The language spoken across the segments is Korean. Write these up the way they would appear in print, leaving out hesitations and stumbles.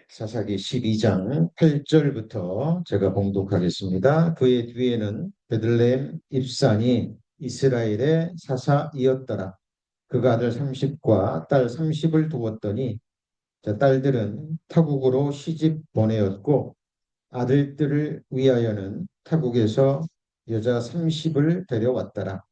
사사기 12장 8절부터 제가 봉독하겠습니다. 그의 뒤에는 베들레헴 입산이 이스라엘의 사사이었더라. 그가 아들 30과 딸 30을 두었더니 딸들은 타국으로 시집 보내었고 아들들을 위하여는 타국에서 여자 30을 데려왔더라.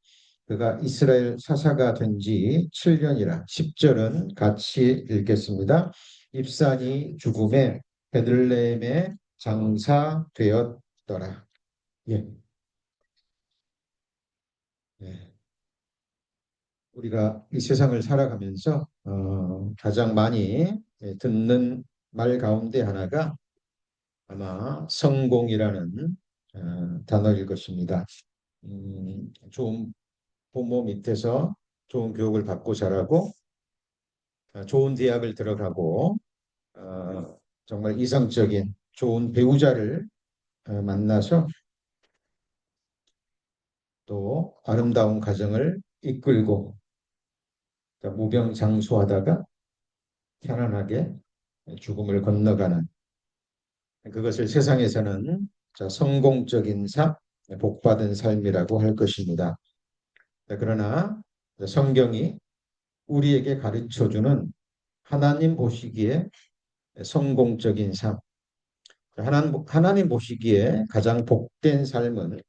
그가 이스라엘 사사가 된 지 7년이라. 10절은 같이 읽겠습니다. 입산이 죽음에 베들레헴에 장사되었더라. 예, 예. 우리가 이 세상을 살아가면서 가장 많이 듣는 말 가운데 하나가 아마 성공이라는 단어일 것입니다. 좋은 부모 밑에서 좋은 교육을 받고 자라고 좋은 대학을 들어가고 정말 이상적인 좋은 배우자를 만나서 또 아름다운 가정을 이끌고 무병장수하다가 편안하게 죽음을 건너가는 그것을 세상에서는 성공적인 삶, 복받은 삶이라고 할 것입니다. 그러나 성경이 우리에게 가르쳐주는 하나님 보시기에 성공적인 삶, 하나님 보시기에 가장 복된 삶은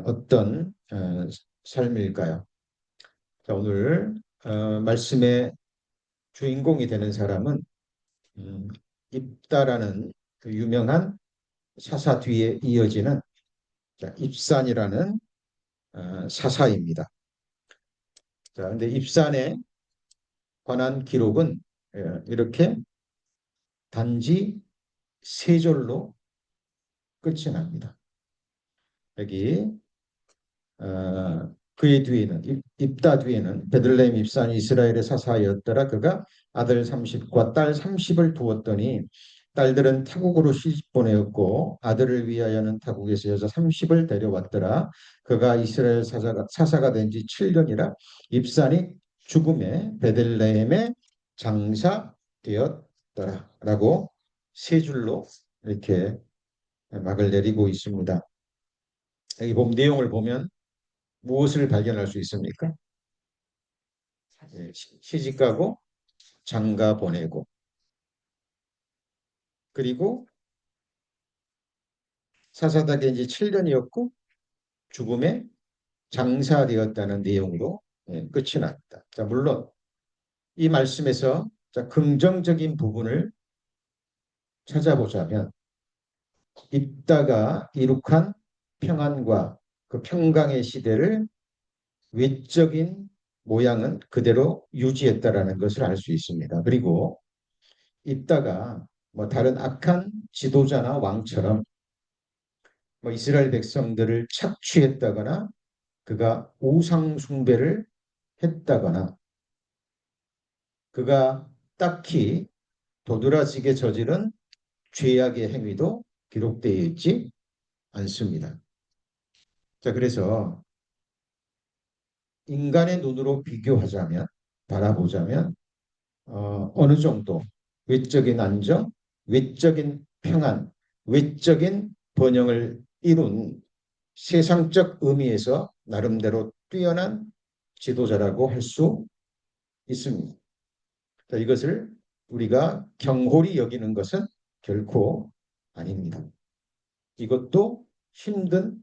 어떤 삶일까요? 자, 오늘 말씀의 주인공이 되는 사람은 입다라는 그 유명한 사사 뒤에 이어지는 입산이라는 사사입니다. 자, 근데 입산에 관한 기록은 이렇게 단지 세 절로 끝이 납니다. 여기 그의 뒤에는 입다 뒤에는 베들레헴 입산이 이스라엘의 사사였더라. 그가 아들 30과 딸 30을 두었더니 딸들은 타국으로 시집 보내었고 아들을 위하여는 타국에서 여자 30을 데려왔더라. 그가 이스라엘 사사가 된 지 7년이라. 입산이 죽음에 베들레헴에 장사되었더라 라고 세 줄로 이렇게 막을 내리고 있습니다. 여기 내용을 보면 무엇을 발견할 수 있습니까? 시집 가고 장가 보내고 그리고 사사다 겐지 7년이었고 죽음에 장사되었다는 내용으로 끝이 납니다. 자, 물론 이 말씀에서 긍정적인 부분을 찾아보자면 입다가 이룩한 평안과 그 평강의 시대를 외적인 모양은 그대로 유지했다라는 것을 알 수 있습니다. 그리고 입다가 뭐 다른 악한 지도자나 왕처럼 뭐 이스라엘 백성들을 착취했다거나 그가 우상 숭배를 했다거나 그가 딱히 도드라지게 저지른 죄악의 행위도 기록되어 있지 않습니다. 자, 그래서 인간의 눈으로 비교하자면 바라보자면 어느 정도 외적인 안정, 외적인 평안, 외적인 번영을 이룬 세상적 의미에서 나름대로 뛰어난 지도자라고 할 수 있습니다. 자, 이것을 우리가 경홀히 여기는 것은 결코 아닙니다. 이것도 힘든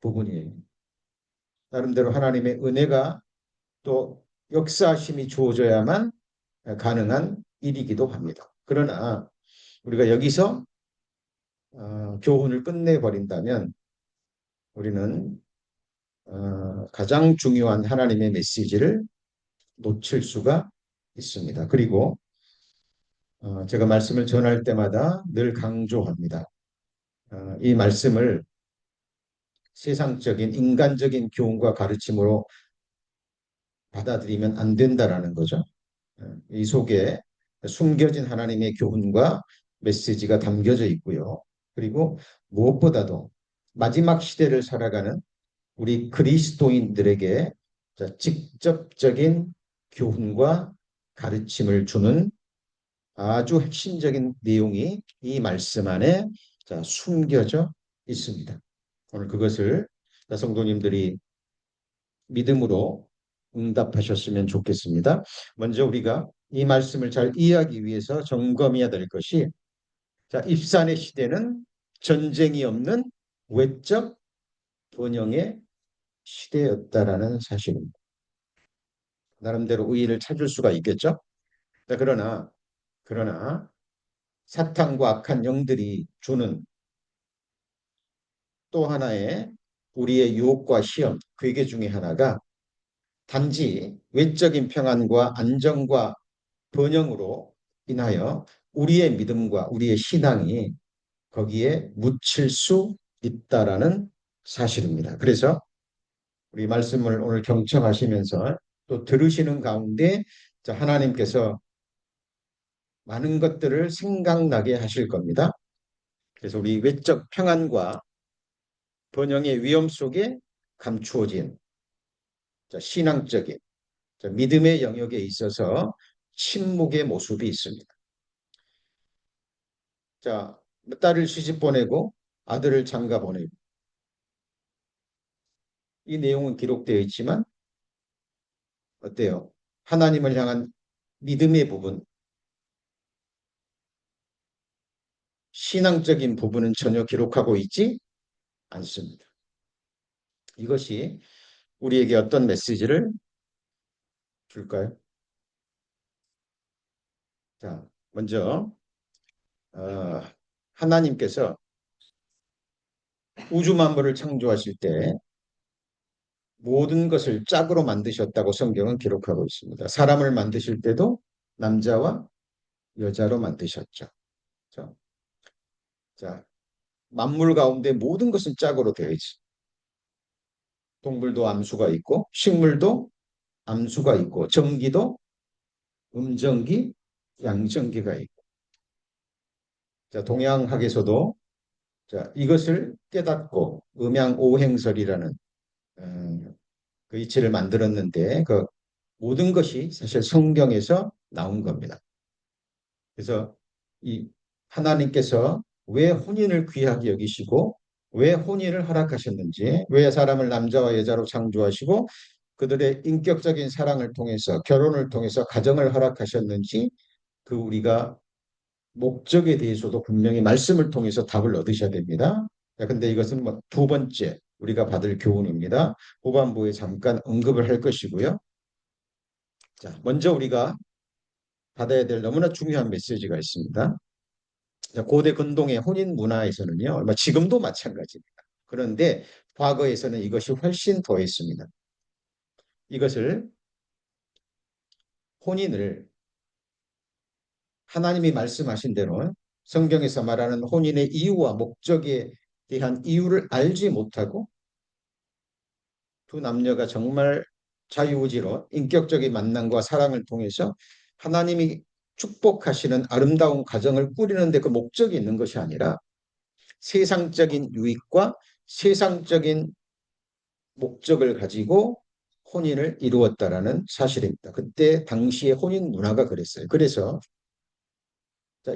부분이에요. 나름대로 하나님의 은혜가 또 역사심이 주어져야만 가능한 일이기도 합니다. 그러나 우리가 여기서 교훈을 끝내버린다면 우리는 가장 중요한 하나님의 메시지를 놓칠 수가 있습니다. 그리고 제가 말씀을 전할 때마다 늘 강조합니다. 이 말씀을 세상적인 인간적인 교훈과 가르침으로 받아들이면 안 된다라는 거죠. 이 속에 숨겨진 하나님의 교훈과 메시지가 담겨져 있고요. 그리고 무엇보다도 마지막 시대를 살아가는 우리 그리스도인들에게 직접적인 교훈과 가르침을 주는 아주 핵심적인 내용이 이 말씀 안에 자, 숨겨져 있습니다. 오늘 그것을 성도님들이 믿음으로 응답하셨으면 좋겠습니다. 먼저 우리가 이 말씀을 잘 이해하기 위해서 점검해야 될 것이 자, 입산의 시대는 전쟁이 없는 외적 번영의 시대였다라는 사실입니다. 나름대로 의의를 찾을 수가 있겠죠. 자, 그러나 사탄과 악한 영들이 주는 또 하나의 우리의 유혹과 시험, 괴계 중에 하나가 단지 외적인 평안과 안정과 번영으로 인하여 우리의 믿음과 우리의 신앙이 거기에 묻힐 수 있다라는 사실입니다. 그래서 우리 말씀을 오늘 경청하시면서 또 들으시는 가운데 하나님께서 많은 것들을 생각나게 하실 겁니다. 그래서 우리 외적 평안과 번영의 위험 속에 감추어진 신앙적인 믿음의 영역에 있어서 침묵의 모습이 있습니다. 자, 딸을 시집 보내고 아들을 장가 보내고 이 내용은 기록되어 있지만 어때요? 하나님을 향한 믿음의 부분, 신앙적인 부분은 전혀 기록하고 있지 않습니다. 이것이 우리에게 어떤 메시지를 줄까요? 자, 먼저 하나님께서 우주 만물을 창조하실 때 모든 것을 짝으로 만드셨다고 성경은 기록하고 있습니다. 사람을 만드실 때도 남자와 여자로 만드셨죠. 자, 자, 만물 가운데 모든 것은 짝으로 되어 있습니다. 동물도 암수가 있고 식물도 암수가 있고 전기도 음전기, 양전기가 있고 자, 동양학에서도 자, 이것을 깨닫고 음양오행설이라는 그 이치를 만들었는데 그 모든 것이 사실 성경에서 나온 겁니다. 그래서 이 하나님께서 왜 혼인을 귀하게 여기시고 왜 혼인을 허락하셨는지 왜 사람을 남자와 여자로 창조하시고 그들의 인격적인 사랑을 통해서 결혼을 통해서 가정을 허락하셨는지 그 우리가 목적에 대해서도 분명히 말씀을 통해서 답을 얻으셔야 됩니다. 근데 이것은 뭐 두 번째 우리가 받을 교훈입니다. 후반부에 잠깐 언급을 할 것이고요. 자, 먼저 우리가 받아야 될 너무나 중요한 메시지가 있습니다. 고대 근동의 혼인 문화에서는요, 지금도 마찬가지입니다. 그런데 과거에서는 이것이 훨씬 더했습니다. 이것을 혼인을 하나님이 말씀하신 대로 성경에서 말하는 혼인의 이유와 목적에 대한 이유를 알지 못하고 두 남녀가 정말 자유의지로 인격적인 만남과 사랑을 통해서 하나님이 축복하시는 아름다운 가정을 꾸리는데 그 목적이 있는 것이 아니라 세상적인 유익과 세상적인 목적을 가지고 혼인을 이루었다라는 사실입니다. 그때 당시의 혼인 문화가 그랬어요. 그래서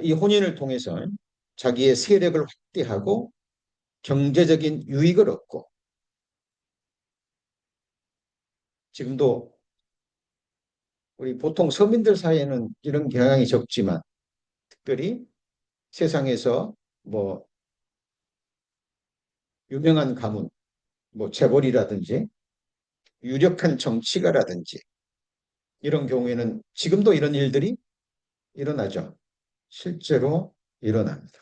이 혼인을 통해서 자기의 세력을 확대하고 경제적인 유익을 얻고 지금도 우리 보통 서민들 사이에는 이런 경향이 적지만 특별히 세상에서 뭐 유명한 가문, 뭐 재벌이라든지 유력한 정치가라든지 이런 경우에는 지금도 이런 일들이 일어나죠. 실제로 일어납니다.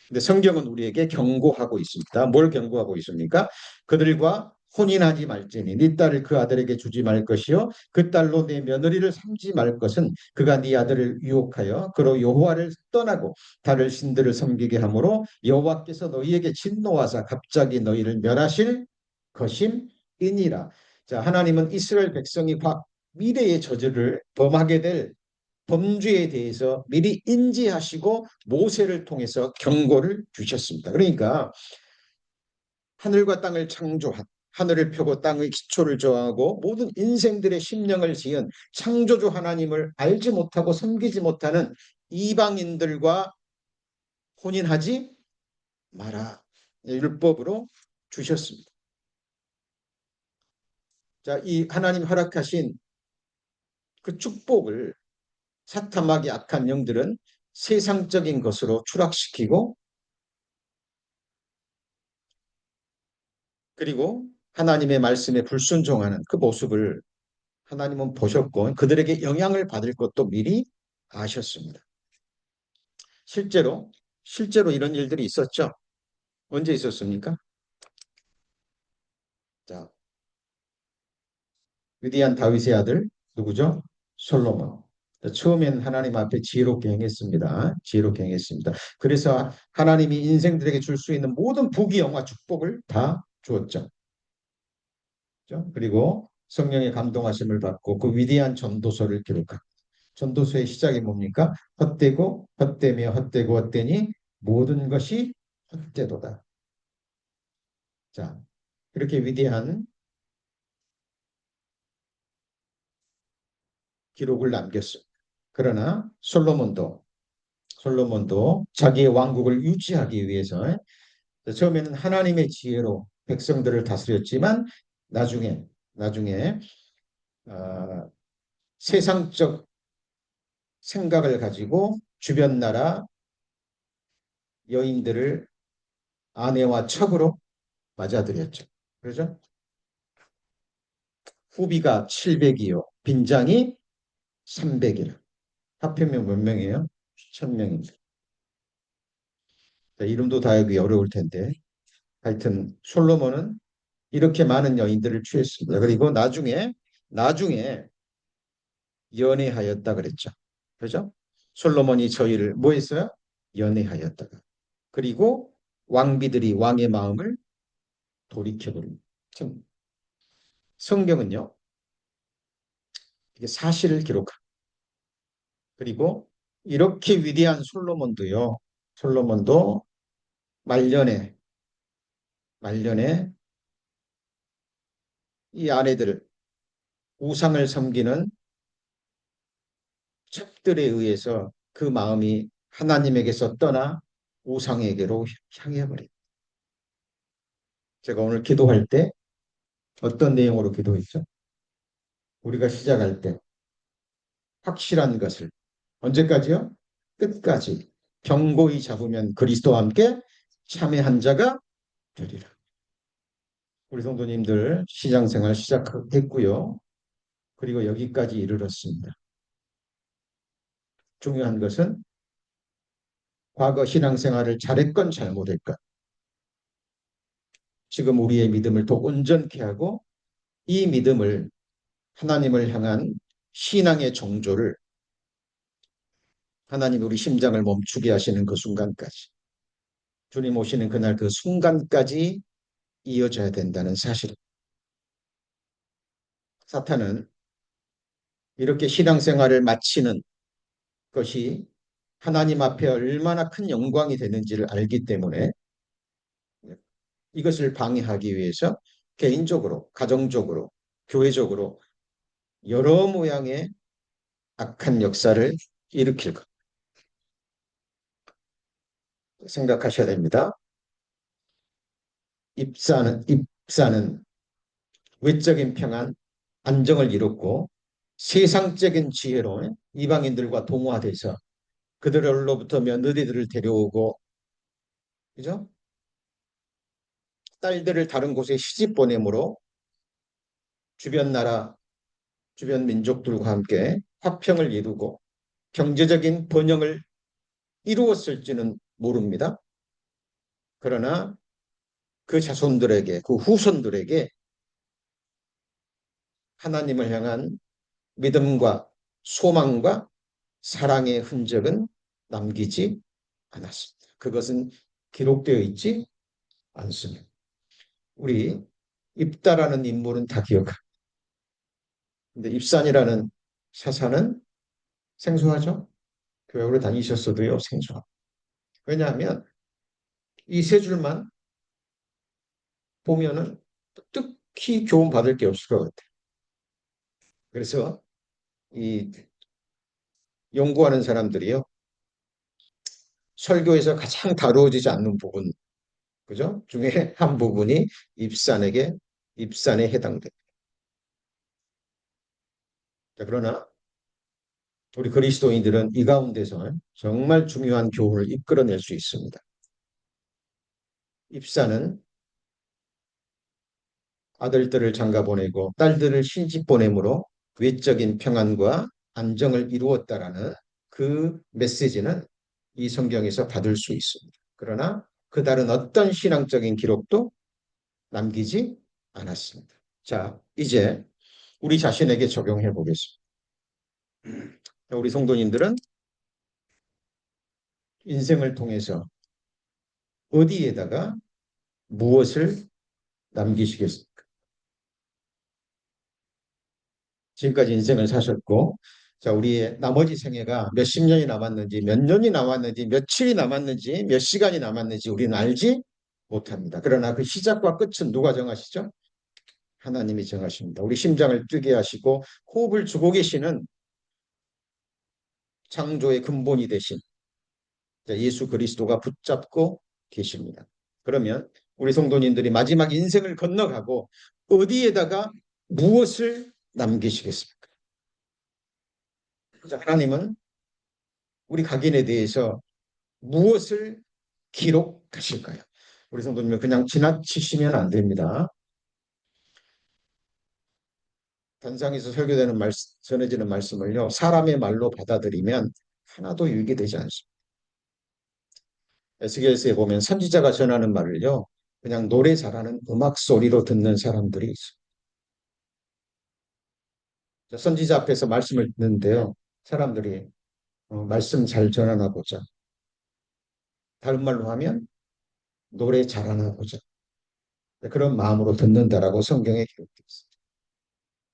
근데 성경은 우리에게 경고하고 있습니다. 뭘 경고하고 있습니까? 그들과 혼인하지 말지니 네 딸을 그 아들에게 주지 말 것이요 그 딸로 내 며느리를 삼지 말 것은 그가 네 아들을 유혹하여 그로 여호와를 떠나고 다른 신들을 섬기게 하므로 여호와께서 너희에게 진노하사 갑자기 너희를 멸하실 것임이니라. 자, 하나님은 이스라엘 백성이 미래의 저주를 범하게 될 범죄에 대해서 미리 인지하시고 모세를 통해서 경고를 주셨습니다. 그러니까 하늘과 땅을 창조한 하늘을 펴고 땅의 기초를 정하고 모든 인생들의 심령을 지은 창조주 하나님을 알지 못하고 섬기지 못하는 이방인들과 혼인하지 마라. 율법으로 주셨습니다. 자, 이 하나님 허락하신 그 축복을 사탐하기 악한 영들은 세상적인 것으로 추락시키고, 그리고 하나님의 말씀에 불순종하는 그 모습을 하나님은 보셨고 그들에게 영향을 받을 것도 미리 아셨습니다. 실제로 이런 일들이 있었죠. 언제 있었습니까? 자, 위대한 다윗의 아들 누구죠? 솔로몬. 처음엔 하나님 앞에 지혜롭게 행했습니다. 지혜롭게 행했습니다. 그래서 하나님이 인생들에게 줄 수 있는 모든 부귀영화 축복을 다 주었죠. 그죠? 그리고 성령의 감동하심을 받고 그 위대한 전도서를 기록한, 전도서의 시작이 뭡니까? 헛되고 헛되며 헛되고 헛되니 모든 것이 헛되도다. 자, 이렇게 위대한 기록을 남겼습니다. 그러나 솔로몬도 자기의 왕국을 유지하기 위해서 처음에는 하나님의 지혜로 백성들을 다스렸지만 나중에 어, 세상적 생각을 가지고 주변 나라 여인들을 아내와 첩으로 맞아들였죠. 그렇죠? 후비가 700이요. 빈장이 300이라. 합해면 몇 명이에요? 1000명입니다. 이름도 다 하기 어려울 텐데. 하여튼 솔로몬은 이렇게 많은 여인들을 취했습니다. 그리고 나중에 연애하였다 그랬죠. 그죠? 솔로몬이 저희를 뭐 했어요? 연애하였다가. 그리고 왕비들이 왕의 마음을 돌이켜버립니다. 성경은요, 이게 사실을 기록합니다. 그리고 이렇게 위대한 솔로몬도 말년에 이 아내들 우상을 섬기는 첩들에 의해서 그 마음이 하나님에게서 떠나 우상에게로 향해 버립니다. 제가 오늘 기도할 때 어떤 내용으로 기도했죠? 우리가 시작할 때 확실한 것을 언제까지요? 끝까지 경고히 잡으면 그리스도와 함께 참여한 자가 되리라. 우리 성도님들 시장생활 시작했고요. 그리고 여기까지 이르렀습니다. 중요한 것은 과거 신앙생활을 잘했건 잘못했건 지금 우리의 믿음을 더 온전케 하고 이 믿음을 하나님을 향한 신앙의 정조를 하나님 우리 심장을 멈추게 하시는 그 순간까지 주님 오시는 그날 그 순간까지 이어져야 된다는 사실. 사탄은 이렇게 신앙생활을 마치는 것이 하나님 앞에 얼마나 큰 영광이 되는지를 알기 때문에 이것을 방해하기 위해서 개인적으로, 가정적으로, 교회적으로 여러 모양의 악한 역사를 일으킬 것 생각하셔야 됩니다. 입사는 외적인 평안, 안정을 이뤘고 세상적인 지혜로 이방인들과 동화돼서 그들로부터 며느리들을 데려오고, 그죠? 딸들을 다른 곳에 시집 보내므로 주변 나라, 주변 민족들과 함께 화평을 이루고 경제적인 번영을 이루었을지는 모릅니다. 그러나 그 자손들에게, 그 후손들에게 하나님을 향한 믿음과 소망과 사랑의 흔적은 남기지 않았습니다. 그것은 기록되어 있지 않습니다. 우리 입다라는 인물은 다 기억합니다. 근데 입산이라는 사사는 생소하죠? 교회를 다니셨어도요, 생소합니다. 왜냐하면 이 세 줄만 보면은 특히 교훈 받을 게 없을 것 같아요. 그래서 이 연구하는 사람들이요, 설교에서 가장 다루어지지 않는 부분, 그죠? 중에 한 부분이 입산에 해당됩니다. 자, 그러나 우리 그리스도인들은 이 가운데서 정말 중요한 교훈을 이끌어낼 수 있습니다. 입산은 아들들을 장가 보내고 딸들을 시집 보내므로 외적인 평안과 안정을 이루었다라는 그 메시지는 이 성경에서 받을 수 있습니다. 그러나 그다른 어떤 신앙적인 기록도 남기지 않았습니다. 자, 이제 우리 자신에게 적용해 보겠습니다. 우리 성도님들은 인생을 통해서 어디에다가 무엇을 남기시겠습니까? 지금까지 인생을 사셨고, 자, 우리의 나머지 생애가 몇십 년이 남았는지, 몇 년이 남았는지, 며칠이 남았는지, 몇 시간이 남았는지 우리는 알지 못합니다. 그러나 그 시작과 끝은 누가 정하시죠? 하나님이 정하십니다. 우리 심장을 뛰게 하시고 호흡을 주고 계시는 창조의 근본이 되신 예수 그리스도가 붙잡고 계십니다. 그러면 우리 성도님들이 마지막 인생을 건너가고 어디에다가 무엇을 남기시겠습니까? 하나님은 우리 각인에 대해서 무엇을 기록하실까요? 우리 성도님은 그냥 지나치시면 안 됩니다. 단상에서 설교되는 말씀, 전해지는 말씀을요, 사람의 말로 받아들이면 하나도 유익이 되지 않습니다. 에스겔서에 보면 선지자가 전하는 말을요, 그냥 노래 잘하는 음악 소리로 듣는 사람들이 있어요. 선지자 앞에서 말씀을 듣는데요, 사람들이 말씀 잘 전하나 보자. 다른 말로 하면 노래 잘하나 보자. 그런 마음으로 듣는다라고 성경에 기록되어 있습니다.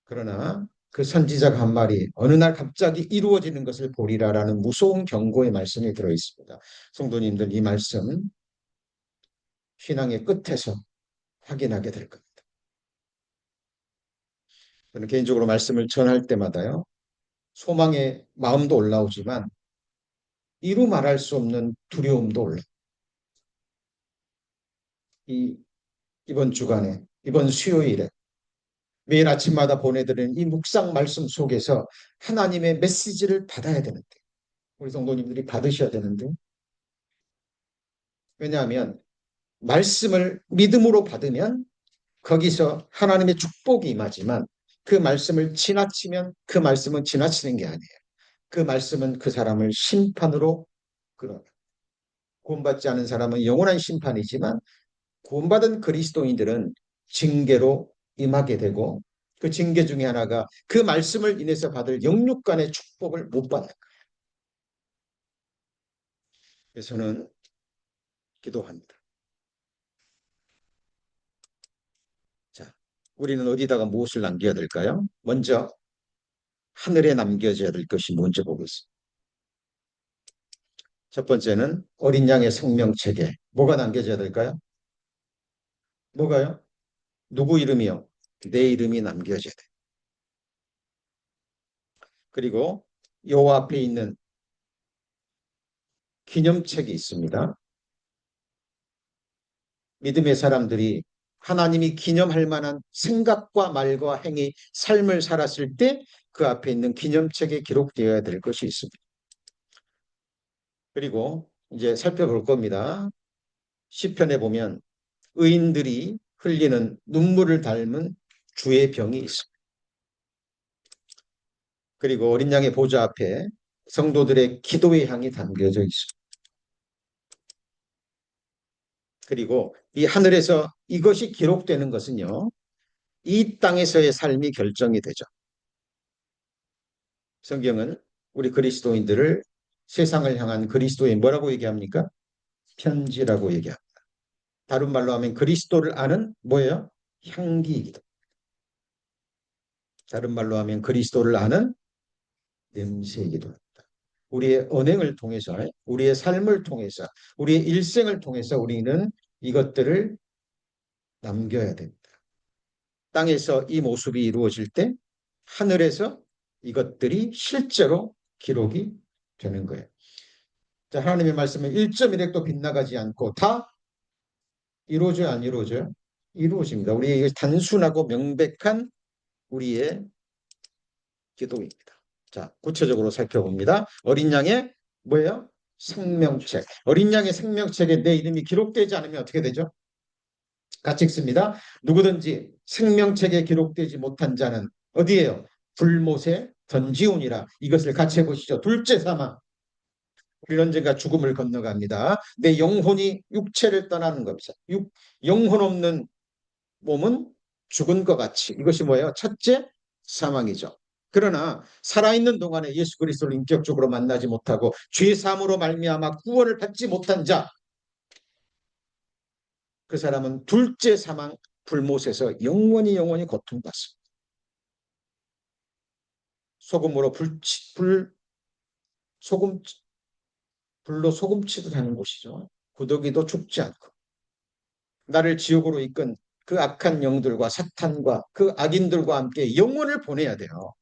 그러나 그 선지자가 한 말이 어느 날 갑자기 이루어지는 것을 보리라라는 무서운 경고의 말씀이 들어 있습니다. 성도님들 이 말씀 신앙의 끝에서 확인하게 될 겁니다. 저는 개인적으로 말씀을 전할 때마다요. 소망의 마음도 올라오지만 이루 말할 수 없는 두려움도 올라요. 이번 주간에 이번 수요일에 매일 아침마다 보내드리는 이 묵상 말씀 속에서 하나님의 메시지를 받아야 되는데 우리 성도님들이 받으셔야 되는데 왜냐하면 말씀을 믿음으로 받으면 거기서 하나님의 축복이 임하지만 그 말씀을 지나치면 그 말씀은 지나치는 게 아니에요. 그 말씀은 그 사람을 심판으로 끌어요. 구원받지 않은 사람은 영원한 심판이지만 구원받은 그리스도인들은 징계로 임하게 되고 그 징계 중에 하나가 그 말씀을 인해서 받을 영육간의 축복을 못 받는 거예요. 그래서 저는 기도합니다. 자, 우리는 어디다가 무엇을 남겨야 될까요? 먼저 하늘에 남겨져야 될 것이 뭔지 보겠습니다. 첫 번째는 어린 양의 생명책에 뭐가 남겨져야 될까요? 뭐가요? 누구 이름이요? 내 이름이 남겨져야 돼. 그리고 요 앞에 있는 기념책이 있습니다. 믿음의 사람들이 하나님이 기념할 만한 생각과 말과 행위, 삶을 살았을 때 그 앞에 있는 기념책에 기록되어야 될 것이 있습니다. 그리고 이제 살펴볼 겁니다. 시편에 보면 의인들이 흘리는 눈물을 닮은 주의 병이 있습니다. 그리고 어린 양의 보좌 앞에 성도들의 기도의 향이 담겨져 있습니다. 그리고 이 하늘에서 이것이 기록되는 것은요. 이 땅에서의 삶이 결정이 되죠. 성경은 우리 그리스도인들을 세상을 향한 그리스도의 뭐라고 얘기합니까? 편지라고 얘기합니다. 다른 말로 하면 그리스도를 아는 뭐예요? 향기이기도. 다른 말로 하면 그리스도를 아는 냄새이기도 합니다. 우리의 언행을 통해서, 우리의 삶을 통해서, 우리의 일생을 통해서 우리는 이것들을 남겨야 됩니다. 땅에서 이 모습이 이루어질 때 하늘에서 이것들이 실제로 기록이 되는 거예요. 자, 하나님의 말씀은 1.1핵도 빗나가지 않고 다 이루어져요, 안 이루어져요? 이루어집니다. 우리의 단순하고 명백한 우리의 기도입니다. 자, 구체적으로 살펴봅니다. 어린 양의 뭐예요? 생명책. 어린 양의 생명책에 내 이름이 기록되지 않으면 어떻게 되죠? 같이 읽습니다. 누구든지 생명책에 기록되지 못한 자는 어디에요? 불못에 던지우니라. 이것을 같이 해보시죠. 둘째 사망. 우리는 언젠가 죽음을 건너갑니다. 내 영혼이 육체를 떠나는 겁니다. 영혼 없는 몸은 죽은 것 같이. 이것이 뭐예요? 첫째, 사망이죠. 그러나 살아있는 동안에 예수 그리스도를 인격적으로 만나지 못하고 죄 사함으로 말미암아 구원을 받지 못한 자, 그 사람은 둘째 사망 불못에서 영원히 고통받습니다. 소금으로 소금 불로 소금치듯 하는 곳이죠. 구더기도 죽지 않고 나를 지옥으로 이끈 그 악한 영들과 사탄과 그 악인들과 함께 영원을 보내야 돼요.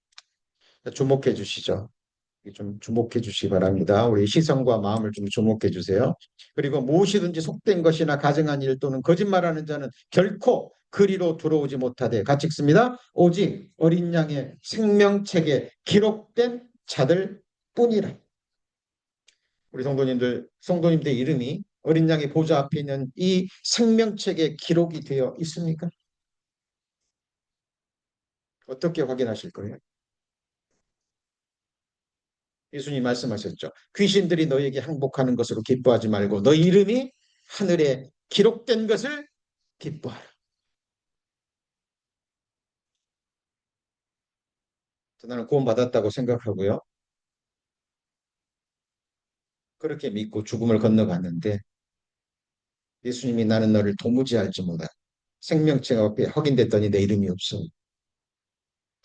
주목해 주시죠. 좀 주목해 주시기 바랍니다. 우리 시선과 마음을 좀 주목해 주세요. 그리고 무엇이든지 속된 것이나 가증한 일 또는 거짓말하는 자는 결코 그리로 들어오지 못하되 같이 읽습니다. 오직 어린 양의 생명책에 기록된 자들 뿐이라. 우리 성도님들 이름이 어린 양의 보좌 앞에 있는 이 생명책에 기록이 되어 있습니까? 어떻게 확인하실 거예요? 예수님 말씀하셨죠. 귀신들이 너에게 항복하는 것으로 기뻐하지 말고 너 이름이 하늘에 기록된 것을 기뻐하라. 나는 구원받았다고 생각하고요. 그렇게 믿고 죽음을 건너갔는데 예수님이 나는 너를 도무지 알지 못하. 생명체가 앞에 확인됐더니 내 이름이 없어.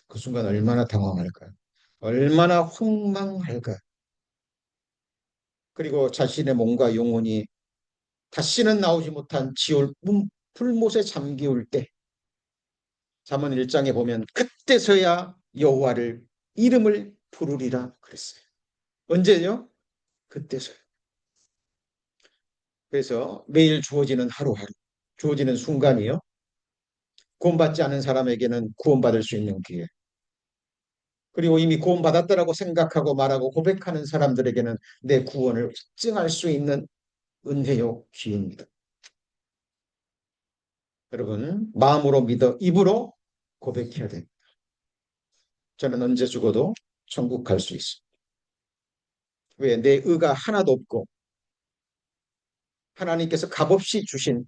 그 순간 얼마나 당황할까요? 얼마나 황망할까요? 그리고 자신의 몸과 영혼이 다시는 나오지 못한 지옥 풀못에 잠기울 때 잠언 1장에 보면 그때서야 여호와를 이름을 부르리라 그랬어요. 언제요? 그때서요. 그래서 매일 주어지는 하루하루, 주어지는 순간이요. 구원받지 않은 사람에게는 구원받을 수 있는 기회. 그리고 이미 구원받았다라고 생각하고 말하고 고백하는 사람들에게는 내 구원을 확증할 수 있는 은혜요 기회입니다. 여러분 마음으로 믿어 입으로 고백해야 됩니다. 저는 언제 죽어도 천국 갈 수 있습니다. 왜? 내 의가 하나도 없고 하나님께서 값없이 주신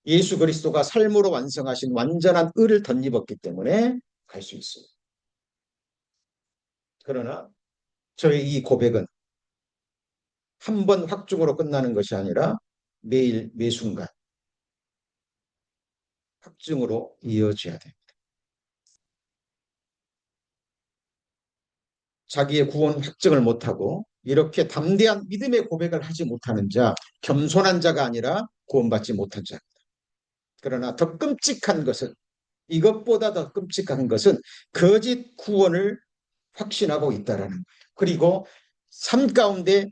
예수 그리스도가 삶으로 완성하신 완전한 의를 덧입었기 때문에 갈 수 있습니다. 그러나 저의 이 고백은 한 번 확증으로 끝나는 것이 아니라 매일 매순간 확증으로 이어져야 됩니다. 자기의 구원 확증을 못하고 이렇게 담대한 믿음의 고백을 하지 못하는 자, 겸손한 자가 아니라 구원받지 못한 자. 그러나 더 끔찍한 것은 이것보다 더 끔찍한 것은 거짓 구원을 확신하고 있다라는 거예요. 그리고 삶 가운데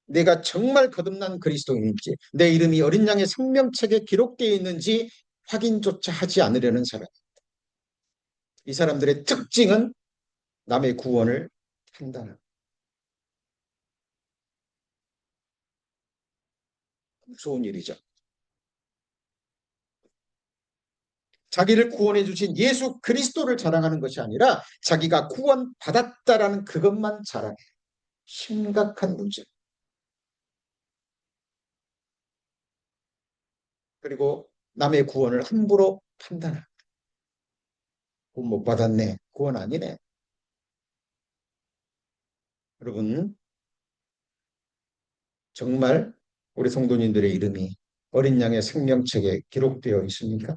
내가 정말 거듭난 그리스도인인지 내 이름이 어린 양의 생명책에 기록되어 있는지 확인조차 하지 않으려는 사람. 이 사람들의 특징은 남의 구원을 판단하는 무서운 일이죠. 자기를 구원해 주신 예수 그리스도를 자랑하는 것이 아니라 자기가 구원받았다라는 그것만 자랑해. 심각한 문제. 그리고 남의 구원을 함부로 판단합니다. 구원 못 받았네. 구원 아니네. 여러분 정말 우리 성도님들의 이름이 어린 양의 생명책에 기록되어 있습니까?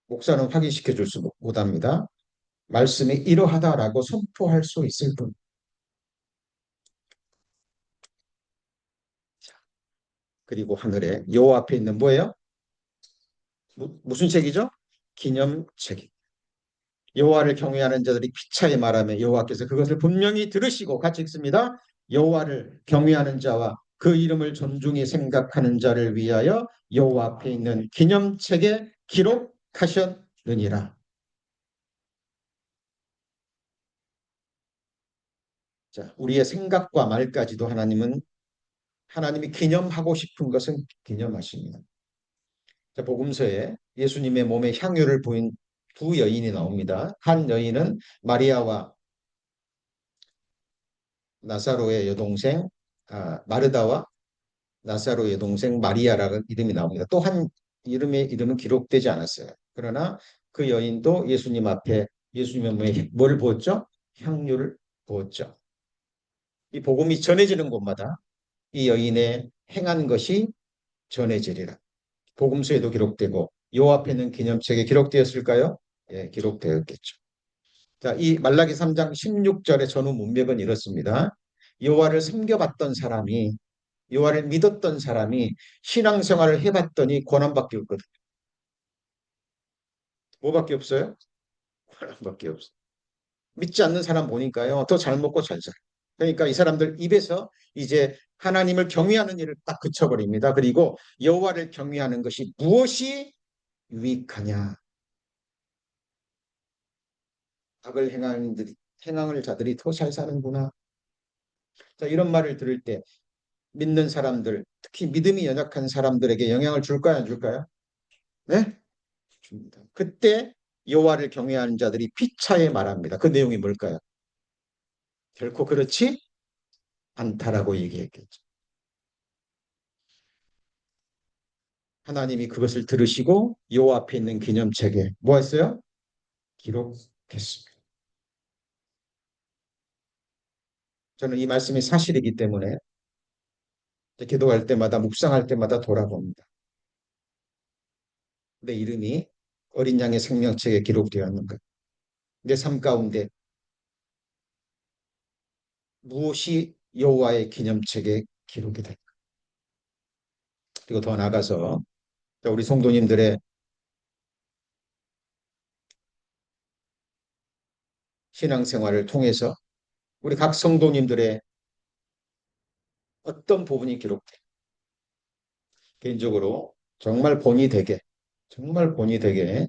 목사는 확인시켜 줄 수 못합니다. 말씀이 이러하다라고 선포할 수 있을 뿐. 그리고 하늘에 여호와 앞에 있는 뭐예요? 무슨 책이죠? 기념책이. 여호와를 경외하는 자들이 피차에 말하며 여호와께서 그것을 분명히 들으시고 같이 읽습니다. 여호와를 경외하는 자와 그 이름을 존중히 생각하는 자를 위하여 여호와 앞에 있는 기념책에 기록하셨느니라. 자, 우리의 생각과 말까지도 하나님이 기념하고 싶은 것은 기념하십니다. 자, 복음서에 예수님의 몸에 향유를 부인 두 여인이 나옵니다. 한 여인은 마리아와 나사로의 여동생 마르다와 나사로의 동생 마리아라는 이름이 나옵니다. 또 한 이름의 이름은 기록되지 않았어요. 그러나 그 여인도 예수님 앞에 예수님의 몸에 뭘 부었죠? 향유를 부었죠. 이 복음이 전해지는 곳마다 이 여인의 행한 것이 전해지리라. 복음서에도 기록되고 요 앞에는 기념책에 기록되었을까요? 예, 기록되었겠죠. 자, 이 말라기 3장 16절의 전후 문맥은 이렇습니다. 여호와를 섬겨봤던 사람이 여호와를 믿었던 사람이 신앙생활을 해봤더니 고난밖에 없거든요. 뭐밖에 없어요? 고난밖에 없어요. 믿지 않는 사람 보니까요. 더 잘 먹고 잘 살아요. 그러니까 이 사람들 입에서 이제 하나님을 경외하는 일을 딱 그쳐버립니다. 그리고 여호와를 경외하는 것이 무엇이 유익하냐. 악을 행하는 자들이 더 잘 사는구나. 자, 이런 말을 들을 때 믿는 사람들, 특히 믿음이 연약한 사람들에게 영향을 줄까요, 안 줄까요? 네? 줍니다. 그때 여호와를 경외하는 자들이 피차에 말합니다. 그 내용이 뭘까요? 결코 그렇지 않다라고 얘기했겠죠. 하나님이 그것을 들으시고 여호와 앞에 있는 기념책에 뭐 했어요? 기록했습니다. 저는 이 말씀이 사실이기 때문에 기도할 때마다 묵상할 때마다 돌아봅니다. 내 이름이 어린 양의 생명책에 기록되었는가? 내 삶 가운데 무엇이 여호와의 기념책에 기록이 될까? 그리고 더 나아가서 우리 성도님들의 신앙생활을 통해서 우리 각 성도님들의 어떤 부분이 기록돼? 개인적으로 정말 본이 되게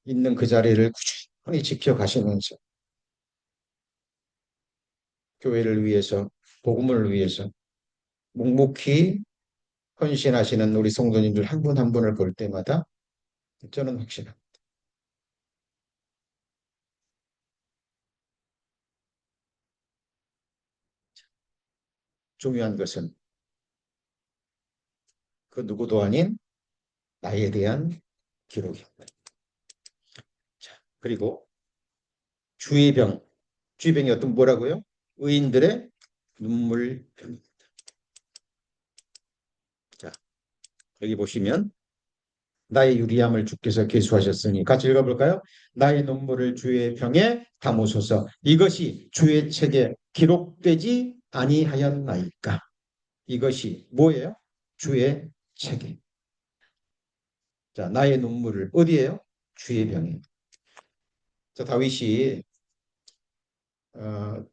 있는 그 자리를 꾸준히 지켜가시면서 교회를 위해서, 복음을 위해서 묵묵히 헌신하시는 우리 성도님들 한 분 한 분을 볼 때마다 저는 확신합니다. 중요한 것은 그 누구도 아닌 나에 대한 기록입니다. 자, 그리고 주의병, 주의병이 어떤 뭐라고요? 의인들의 눈물병입니다. 자, 여기 보시면 나의 유리함을 주께서 계수하셨으니 같이 읽어볼까요? 나의 눈물을 주의 병에 담으소서. 이것이 주의 책에 기록되지 아니하였나이까. 이것이 뭐예요? 주의 책에. 자, 나의 눈물을 어디에요? 주의 병에. 자, 다윗이 어,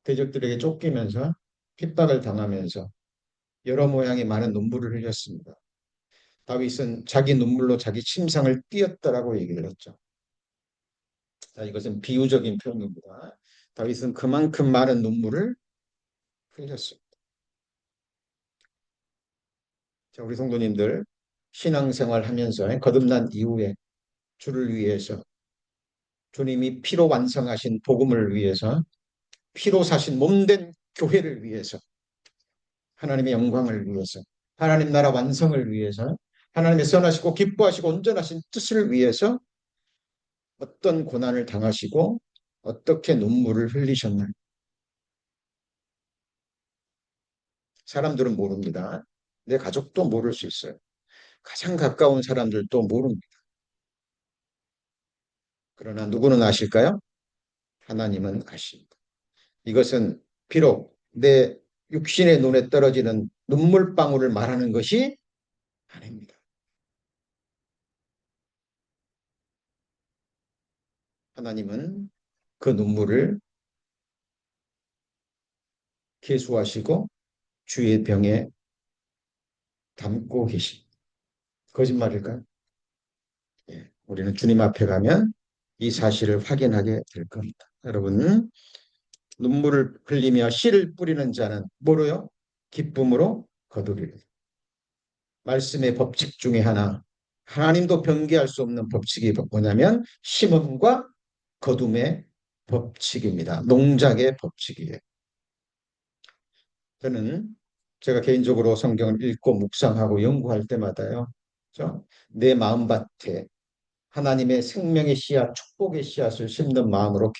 대적들에게 쫓기면서 핍박을 당하면서 여러 모양의 많은 눈물을 흘렸습니다. 다윗은 자기 눈물로 자기 침상을 띄었다라고 얘기를 했죠. 자, 이것은 비유적인 표현입니다. 다윗은 그만큼 많은 눈물을 흘렸습니다. 자, 우리 성도님들 신앙생활 하면서 거듭난 이후에 주를 위해서 주님이 피로 완성하신 복음을 위해서 피로 사신 몸된 교회를 위해서 하나님의 영광을 위해서 하나님 나라 완성을 위해서 하나님의 선하시고 기뻐하시고 온전하신 뜻을 위해서 어떤 고난을 당하시고 어떻게 눈물을 흘리셨나요? 사람들은 모릅니다. 내 가족도 모를 수 있어요. 가장 가까운 사람들도 모릅니다. 그러나 누구는 아실까요? 하나님은 아십니다. 이것은 비록 내 육신의 눈에 떨어지는 눈물방울을 말하는 것이 아닙니다. 하나님은 그 눈물을 계수하시고 주의 병에 담고 계신 거짓말일까요? 예, 우리는 주님 앞에 가면 이 사실을 확인하게 될 겁니다. 여러분, 눈물을 흘리며 씨를 뿌리는 자는 뭐로요? 기쁨으로 거두리라. 말씀의 법칙 중에 하나, 하나님도 변개할 수 없는 법칙이 뭐냐면 심음과 거둠의 법칙입니다. 농작의 법칙이에요. 저는 제가 개인적으로 성경을 읽고 묵상하고 연구할 때마다요. 내 마음밭에 하나님의 생명의 씨앗, 축복의 씨앗을 심는 마음으로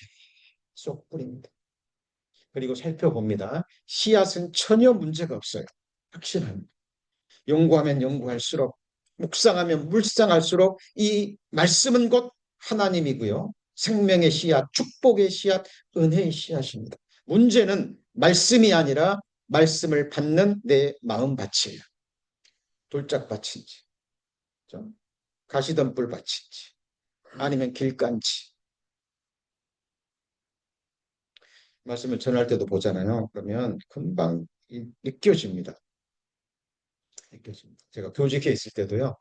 계속 뿌립니다. 그리고 살펴봅니다. 씨앗은 전혀 문제가 없어요. 확실합니다. 연구하면 연구할수록, 묵상하면 묵상할수록 이 말씀은 곧 하나님이고요. 생명의 씨앗, 축복의 씨앗, 은혜의 씨앗입니다. 문제는 말씀이 아니라 말씀을 받는 내 마음밭이에요. 돌짝밭인지, 가시덤불 밭인지, 아니면 길간지. 말씀을 전할 때도 보잖아요. 그러면 금방 느껴집니다. 느껴집니다. 제가 교직에 있을 때도요.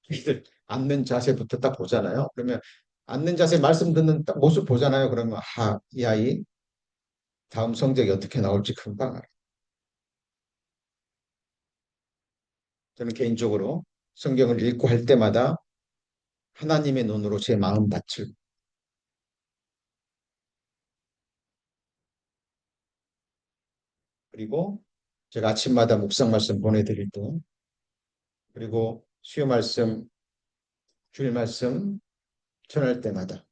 이들 앉는 자세부터 딱 보잖아요. 그러면 앉는 자세 말씀 듣는 딱 모습 보잖아요. 그러면 이 아이 다음 성적이 어떻게 나올지 금방 알아요. 저는 개인적으로 성경을 읽고 할 때마다 하나님의 눈으로 제 마음밭을 그리고 제가 아침마다 묵상 말씀 보내드릴 때 그리고 수요 말씀, 주일 말씀 전할 때마다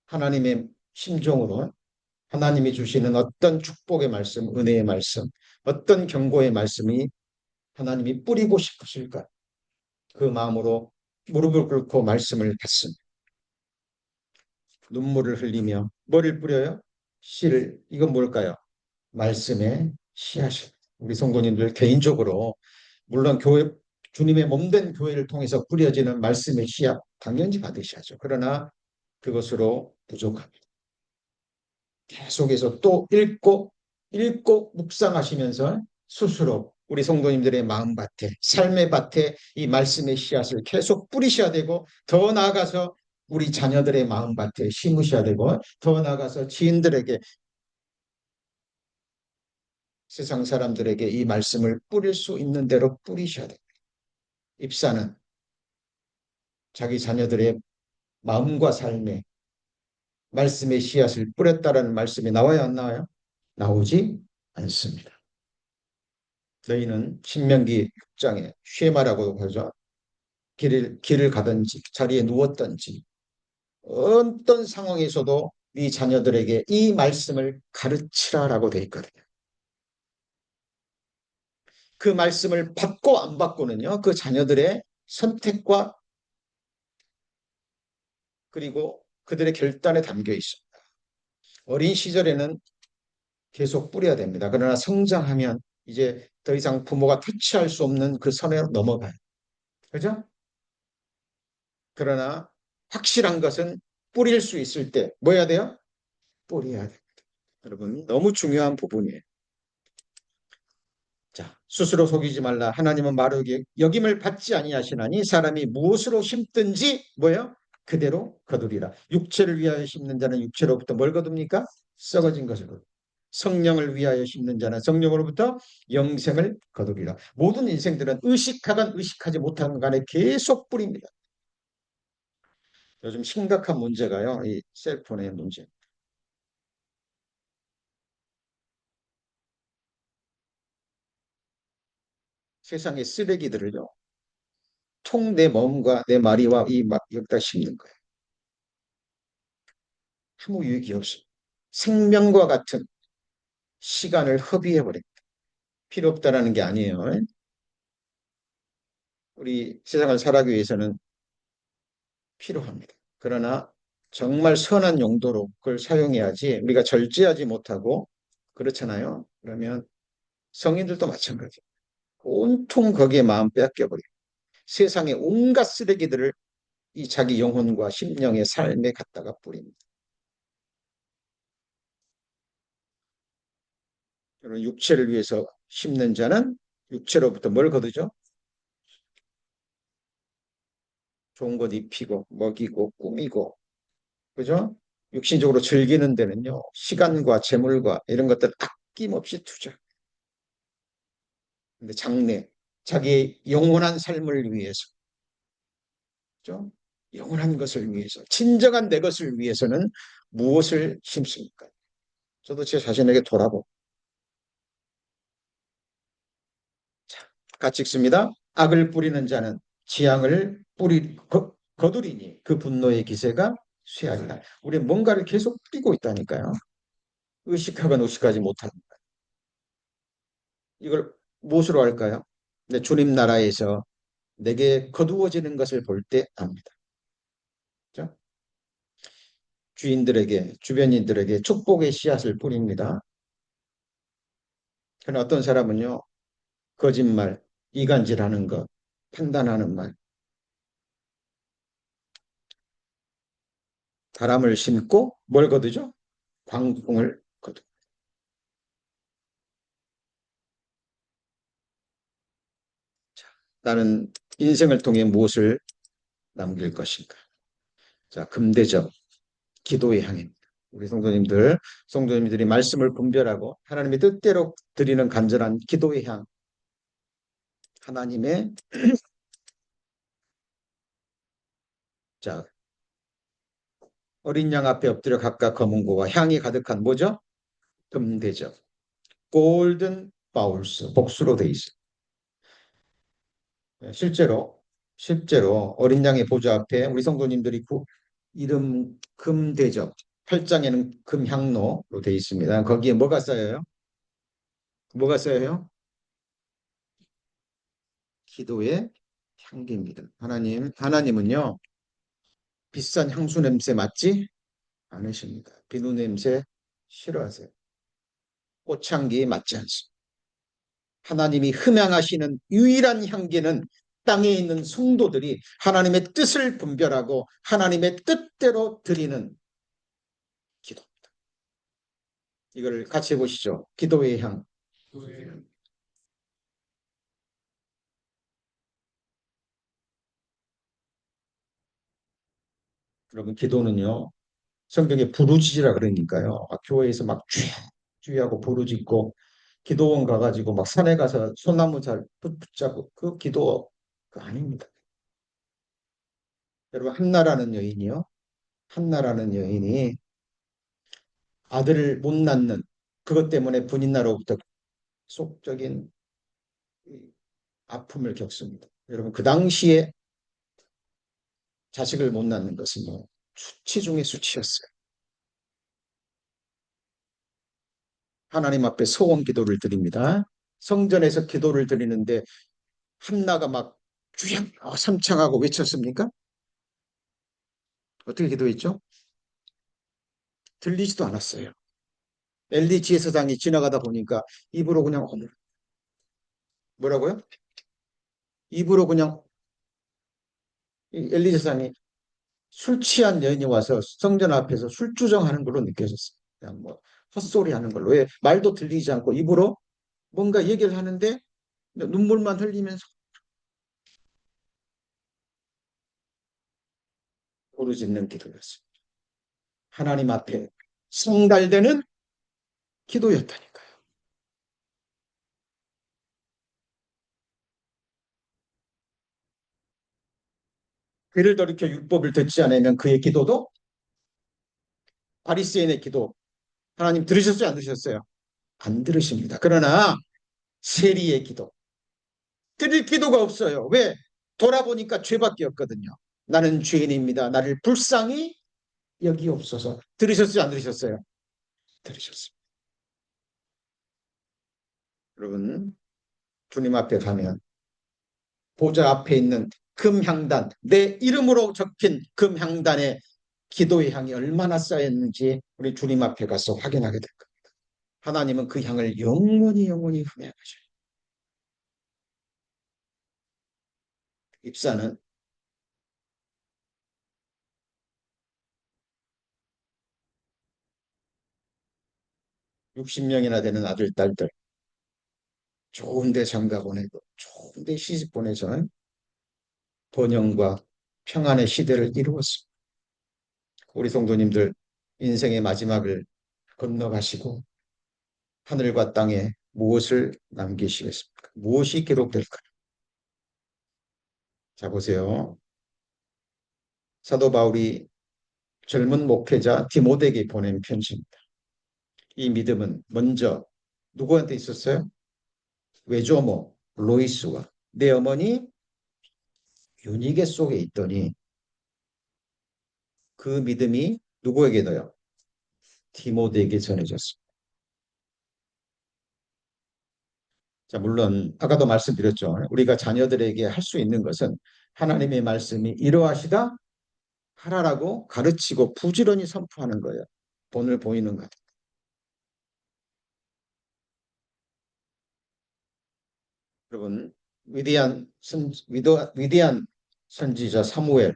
하나님의 심정으로 하나님이 주시는 어떤 축복의 말씀, 은혜의 말씀, 어떤 경고의 말씀이 하나님이 뿌리고 싶으실까? 그 마음으로 무릎을 꿇고 말씀을 받습니다. 눈물을 흘리며 뭐를 뿌려요? 씨를. 이건 뭘까요? 말씀의 씨앗이. 우리 성도님들 개인적으로 물론 교회 주님의 몸된 교회를 통해서 뿌려지는 말씀의 씨앗 당연히 받으셔야죠. 그러나 그것으로 부족합니다. 계속해서 또 읽고 묵상하시면서 스스로 우리 성도님들의 마음밭에 삶의 밭에 이 말씀의 씨앗을 계속 뿌리셔야 되고 더 나아가서 우리 자녀들의 마음밭에 심으셔야 되고 더 나아가서 지인들에게 세상 사람들에게 이 말씀을 뿌릴 수 있는 대로 뿌리셔야 됩니다. 입사는 자기 자녀들의 마음과 삶에 말씀의 씨앗을 뿌렸다라는 말씀이 나와요, 안 나와요? 나오지 않습니다. 너희는 신명기 6장에 쉐마라고 하죠. 길을 가든지 자리에 누웠든지 어떤 상황에서도 네 자녀들에게 이 말씀을 가르치라라고 되어 있거든요. 그 말씀을 받고 안 받고는요. 그 자녀들의 선택과 그리고 그들의 결단에 담겨 있습니다. 어린 시절에는 계속 뿌려야 됩니다. 그러나 성장하면 이제 더 이상 부모가 터치할 수 없는 그 선에 넘어가요. 그죠? 그러나 확실한 것은 뿌릴 수 있을 때 뭐 해야 돼요? 뿌려야 됩니다. 여러분 너무 중요한 부분이에요. 자, 스스로 속이지 말라. 하나님은 마르게 여김을 받지 아니하시나니 사람이 무엇으로 심든지 뭐예요? 그대로 거두리라. 육체를 위하여 심는 자는 육체로부터 뭘 거둡니까? 썩어진 것을 거둡니다. 성령을 위하여 심는 자는 성령으로부터 영생을 거두리라. 모든 인생들은 의식하건 의식하지 못하건 간에 계속 뿌립니다. 요즘 심각한 문제가요. 이 셀폰의 문제. 세상의 쓰레기들을요. 통 내 몸과 내 마리와 여기다 심는 거예요. 아무 유익이 없습니다. 생명과 같은 시간을 허비해버립니다. 필요 없다라는 게 아니에요. 우리 세상을 살아가기 위해서는 필요합니다. 그러나 정말 선한 용도로 그걸 사용해야지 우리가 절제하지 못하고 그렇잖아요. 그러면 성인들도 마찬가지예요. 온통 거기에 마음 빼앗겨버려요. 세상의 온갖 쓰레기들을 이 자기 영혼과 심령의 삶에 갖다가 뿌립니다. 육체를 위해서 심는 자는 육체로부터 뭘 거두죠? 좋은 것 입히고 먹이고 꾸미고, 그죠? 육신적으로 즐기는 데는요, 시간과 재물과 이런 것들 아낌없이 투자. 근데 장래, 자기의 영원한 삶을 위해서, 그죠? 영원한 것을 위해서, 진정한 내 것을 위해서는 무엇을 심습니까? 저도 제 자신에게 돌아보고, 자, 같이 읽습니다. 악을 뿌리는 자는 지향을 거두리니 그 분노의 기세가 쇠하리라. 우리 뭔가를 계속 뿌리고 있다니까요. 의식하건 의식하지 못하는 이걸 무엇으로 할까요? 근데 주님 나라에서 내게 거두어지는 것을 볼 때 압니다. 그렇죠? 주인들에게, 주변인들에게 축복의 씨앗을 뿌립니다. 그러나 어떤 사람은요, 거짓말, 이간질하는 것, 판단하는 말, 바람을 심고 뭘 거두죠? 광풍을 거두. 나는 인생을 통해 무엇을 남길 것인가? 자, 금대접, 기도의 향입니다. 우리 성도님들이 말씀을 분별하고 하나님의 뜻대로 드리는 간절한 기도의 향, 하나님의 자 어린 양 앞에 엎드려 각각 검은 고와 향이 가득한 뭐죠? 금대접, 골든 바울스, 복수로 돼 있어요. 실제로 어린 양의 보좌 앞에 우리 성도님들이 이름 금대접, 팔짱에는 금향로로 돼 있습니다. 거기에 뭐가 쌓여요? 뭐가 쌓여요? 기도의 향기입니다. 하나님은요, 비싼 향수 냄새 맡지 않으십니다. 비누 냄새 싫어하세요. 꽃향기 맡지 않습니다. 하나님이 흠양하시는 유일한 향기는 땅에 있는 성도들이 하나님의 뜻을 분별하고 하나님의 뜻대로 드리는 기도입니다. 이걸 같이 해보시죠. 기도의 향. 여러분, 기도는요, 성경에 부르짖으라 그러니까요. 막 교회에서 막 주의하고 부르짖고 기도원 가가지고 막 산에 가서 소나무 잘 붙잡고 그 기도 그 아닙니다. 여러분, 한나라는 여인이 아들을 못 낳는 그것 때문에 분인나로부터 속적인 아픔을 겪습니다. 여러분, 그 당시에 자식을 못 낳는 것은 뭐 수치 중의 수치였어요. 하나님 앞에 소원 기도를 드립니다. 성전에서 기도를 드리는데 한나가 막 주여 삼창하고 외쳤습니까? 어떻게 기도했죠? 들리지도 않았어요. 엘리 지혜사장이 지나가다 보니까 입으로 그냥 뭐라고요? 입으로 그냥 엘리 제사장이 술 취한 여인이 와서 성전 앞에서 술주정하는 걸로 느껴졌어요. 그냥 뭐 헛소리 하는 걸로. 왜 말도 들리지 않고 입으로 뭔가 얘기를 하는데 눈물만 흘리면서 부르짖는 기도였습니다. 하나님 앞에 성달되는 기도였다니까요. 그를 돌이켜 율법을 듣지 않으면 그의 기도도 바리새인의 기도 하나님 들으셨어요? 안 들으셨어요? 안 들으십니다. 그러나 세리의 기도 드릴 기도가 없어요. 왜? 돌아보니까 죄밖에 없거든요. 나는 죄인입니다. 나를 불쌍히 여기옵소서. 들으셨어요? 안 들으셨어요? 들으셨습니다. 여러분, 주님 앞에 가면 보좌 앞에 있는 금향단, 내 이름으로 적힌 금향단의 기도의 향이 얼마나 쌓였는지 우리 주님 앞에 가서 확인하게 될 겁니다. 하나님은 그 향을 영원히 흠양하셔요. 입사는 60명이나 되는 아들, 딸들 좋은 데 장가 보내고 좋은 데 시집 보내서 번영과 평안의 시대를 이루었습니다. 우리 성도님들 인생의 마지막을 건너가시고 하늘과 땅에 무엇을 남기시겠습니까? 무엇이 기록될까요? 자, 보세요. 사도 바울이 젊은 목회자 디모데에게 보낸 편지입니다. 이 믿음은 먼저 누구한테 있었어요? 외조모 로이스와 내 어머니 유니게 속에 있더니 그 믿음이 누구에게 넣어요? 디모데에게 전해졌습니다. 자, 물론 아까도 말씀드렸죠. 우리가 자녀들에게 할 수 있는 것은 하나님의 말씀이 이러하시다 하라라고 가르치고 부지런히 선포하는 거예요. 본을 보이는 것. 여러분 위대한 선지자 사무엘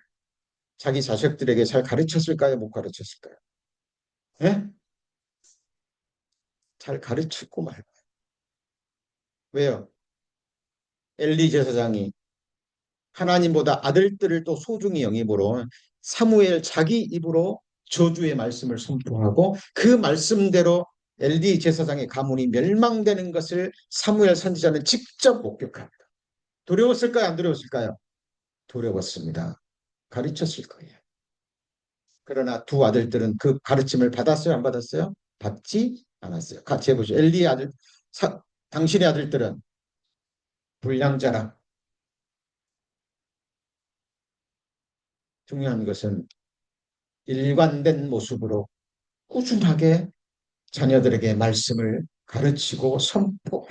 자기 자식들에게 잘 가르쳤을까요? 못 가르쳤을까요? 예? 잘 가르쳤고 말고. 왜요? 엘리 제사장이 하나님보다 아들들을 또 소중히 여김으로 사무엘 자기 입으로 저주의 말씀을 선포하고 그 말씀대로 엘리 제사장의 가문이 멸망되는 것을 사무엘 선지자는 직접 목격합니다. 두려웠을까요? 안 두려웠을까요? 두려웠습니다. 가르쳤을 거예요. 그러나 두 아들들은 그 가르침을 받았어요? 안 받았어요? 받지 않았어요. 같이 해보죠. 엘리의 아들, 당신의 아들들은 불량자라. 중요한 것은 일관된 모습으로 꾸준하게 자녀들에게 말씀을 가르치고 선포.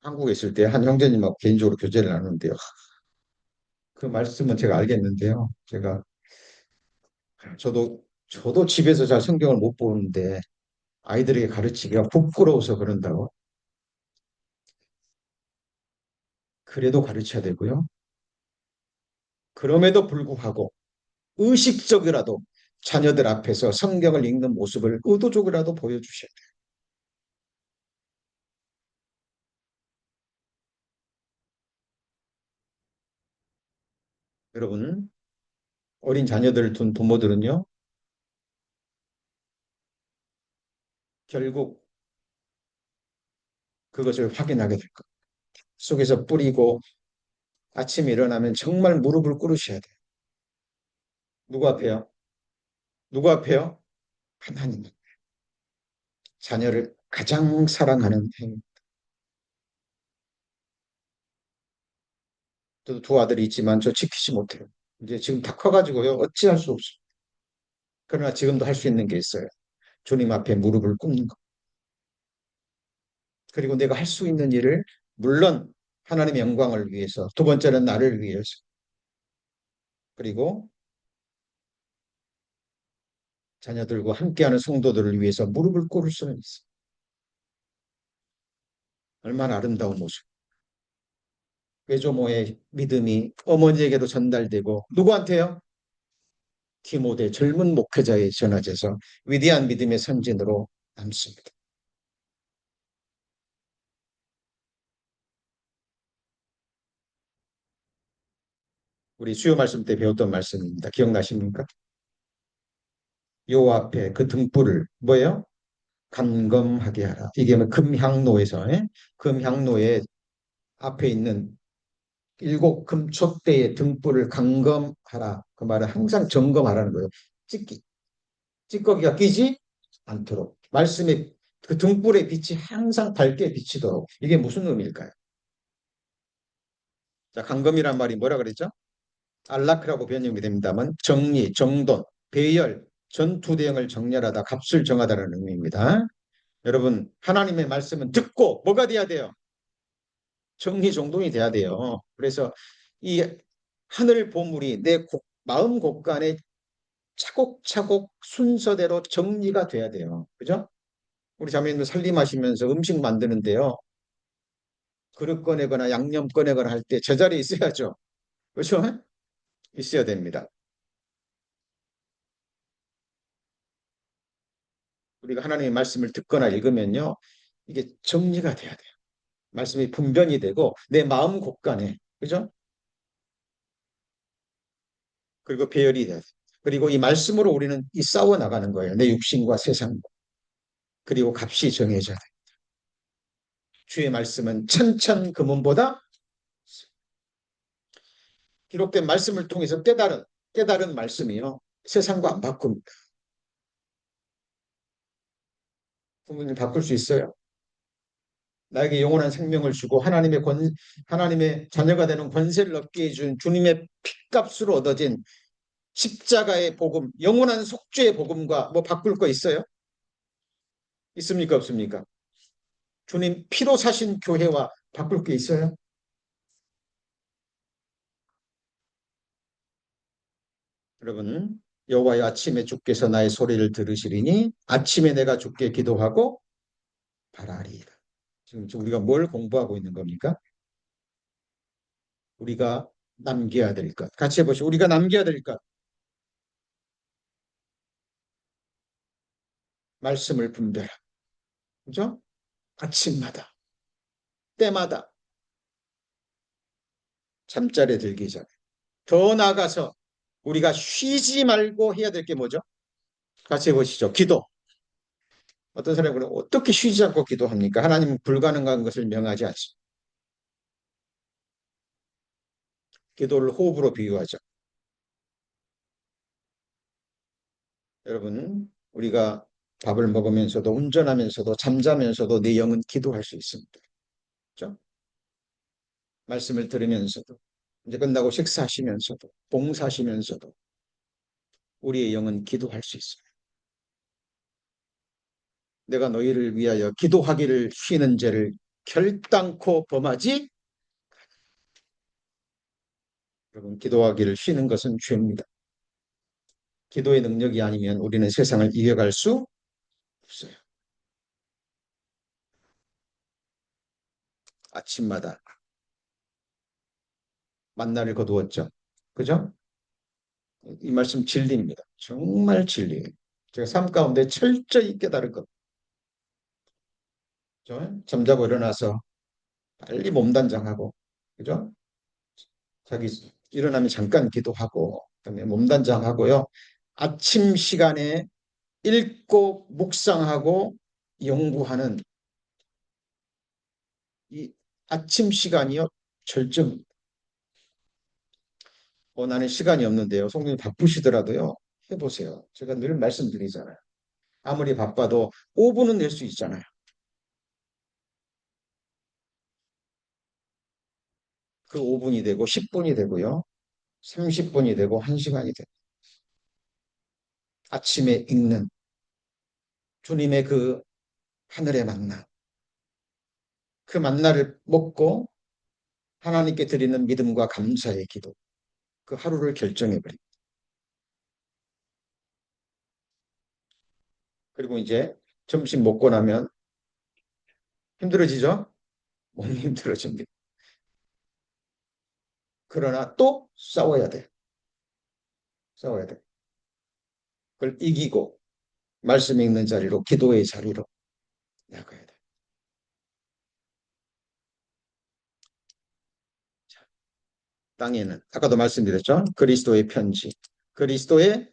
한국에 있을 때 한 형제님하고 개인적으로 교제를 나누는데요. 그 말씀은 제가 알겠는데요. 저도 집에서 잘 성경을 못 보는데 아이들에게 가르치기가 부끄러워서 그런다고. 그래도 가르쳐야 되고요. 그럼에도 불구하고 의식적이라도 자녀들 앞에서 성경을 읽는 모습을 의도적이라도 보여주셔야 돼요. 여러분, 어린 자녀들을 둔 부모들은요, 결국 그것을 확인하게 될 거예요. 속에서 뿌리고 아침에 일어나면 정말 무릎을 꿇으셔야 돼요. 누구 앞에요? 누구 앞에요? 하나님. 자녀를 가장 사랑하는 행위. 저도 두 아들이 있지만 저 지키지 못해요. 이제 지금 다 커가지고요. 어찌할 수 없어요. 그러나 지금도 할 수 있는 게 있어요. 주님 앞에 무릎을 꿇는 것. 그리고 내가 할 수 있는 일을 물론 하나님의 영광을 위해서 두 번째는 나를 위해서 그리고 자녀들과 함께하는 성도들을 위해서 무릎을 꿇을 수는 있어요. 얼마나 아름다운 모습. 외조모의 믿음이 어머니에게도 전달되고 누구한테요? 디모데 젊은 목회자에 전해져서 위대한 믿음의 선진으로 남습니다. 우리 수요 말씀 때 배웠던 말씀입니다. 기억나십니까? 요 앞에 그 등불을 뭐예요? 간검하게 하라. 이게 뭐 금향로에서 금향로에 앞에 있는 일곱 금촉대의 등불을 감검하라. 그 말은 항상 점검하라는 거예요. 찌꺼기가 끼지 않도록. 말씀의 그 등불의 빛이 항상 밝게 비치도록. 이게 무슨 의미일까요? 자, 감검이란 말이 뭐라 그랬죠? 안라크라고 변형이 됩니다만 정리, 정돈, 배열, 전투 대응을 정렬하다, 값을 정하다는 의미입니다. 여러분, 하나님의 말씀은 듣고 뭐가 돼야 돼요? 정리정돈이 돼야 돼요. 그래서 이 하늘 보물이 내 마음 곳간에 차곡차곡 순서대로 정리가 돼야 돼요. 그죠? 우리 자매님들 살림하시면서 음식 만드는데요. 그릇 꺼내거나 양념 꺼내거나 할 때 제자리에 있어야죠. 그렇죠? 있어야 됩니다. 우리가 하나님의 말씀을 듣거나 읽으면요. 이게 정리가 돼야 돼요. 말씀이 분별이 되고 내 마음 곳간에 그죠? 그리고 배열이 돼야 돼요. 그리고 이 말씀으로 우리는 이 싸워 나가는 거예요. 내 육신과 세상과. 그리고 값이 정해져야 돼요. 주의 말씀은 천천 금은보다 기록된 말씀을 통해서 깨달은 말씀이요. 세상과 안 바꿉니다. 부모님 바꿀 수 있어요? 나에게 영원한 생명을 주고 하나님의 자녀가 되는 권세를 얻게 해준 주님의 핏값으로 얻어진 십자가의 복음, 영원한 속죄의 복음과 뭐 바꿀 거 있어요? 있습니까? 없습니까? 주님 피로 사신 교회와 바꿀 게 있어요? 여러분, 여호와여 아침에 주께서 나의 소리를 들으시리니 아침에 내가 주께 기도하고 바라리이다. 지금 우리가 뭘 공부하고 있는 겁니까? 우리가 남겨야 될 것. 같이 해보시죠. 우리가 남겨야 될 것. 말씀을 분별하라. 그죠? 아침마다, 때마다 잠자리에 들기 전에. 더 나아가서 우리가 쉬지 말고 해야 될 게 뭐죠? 같이 해보시죠. 기도. 어떤 사람이 그러면 어떻게 쉬지 않고 기도합니까? 하나님은 불가능한 것을 명하지 않습니다. 기도를 호흡으로 비유하죠. 여러분, 우리가 밥을 먹으면서도 운전하면서도 잠자면서도 내 영은 기도할 수 있습니다. 그렇죠? 말씀을 들으면서도 이제 끝나고 식사하시면서도 봉사하시면서도 우리의 영은 기도할 수 있어요. 내가 너희를 위하여 기도하기를 쉬는 죄를 결단코 범하지. 여러분, 기도하기를 쉬는 것은 죄입니다. 기도의 능력이 아니면 우리는 세상을 이겨갈 수 없어요. 아침마다 만나를 거두었죠. 그죠? 이 말씀 진리입니다. 정말 진리예요. 제가 삶 가운데 철저히 깨달은 것. 그죠? 잠자고 일어나서 빨리 몸단장하고, 그죠? 자기 일어나면 잠깐 기도하고, 그다음에 몸단장하고요. 아침 시간에 읽고 묵상하고 연구하는 이 아침 시간이요. 절정. 나는 시간이 없는데요. 성도님 바쁘시더라도요. 해보세요. 제가 늘 말씀드리잖아요. 아무리 바빠도 5분은 낼 수 있잖아요. 그 5분이 되고 10분이 되고요. 30분이 되고 1시간이 되고 아침에 읽는 주님의 그 하늘의 만나 그 만나를 먹고 하나님께 드리는 믿음과 감사의 기도 그 하루를 결정해버립니다. 그리고 이제 점심 먹고 나면 힘들어지죠? 몸이 힘들어집니다. 그러나 또 싸워야 돼. 싸워야 돼. 그걸 이기고 말씀 읽는 자리로 기도의 자리로 나가야 돼. 땅에는 아까도 말씀드렸죠. 그리스도의 편지. 그리스도의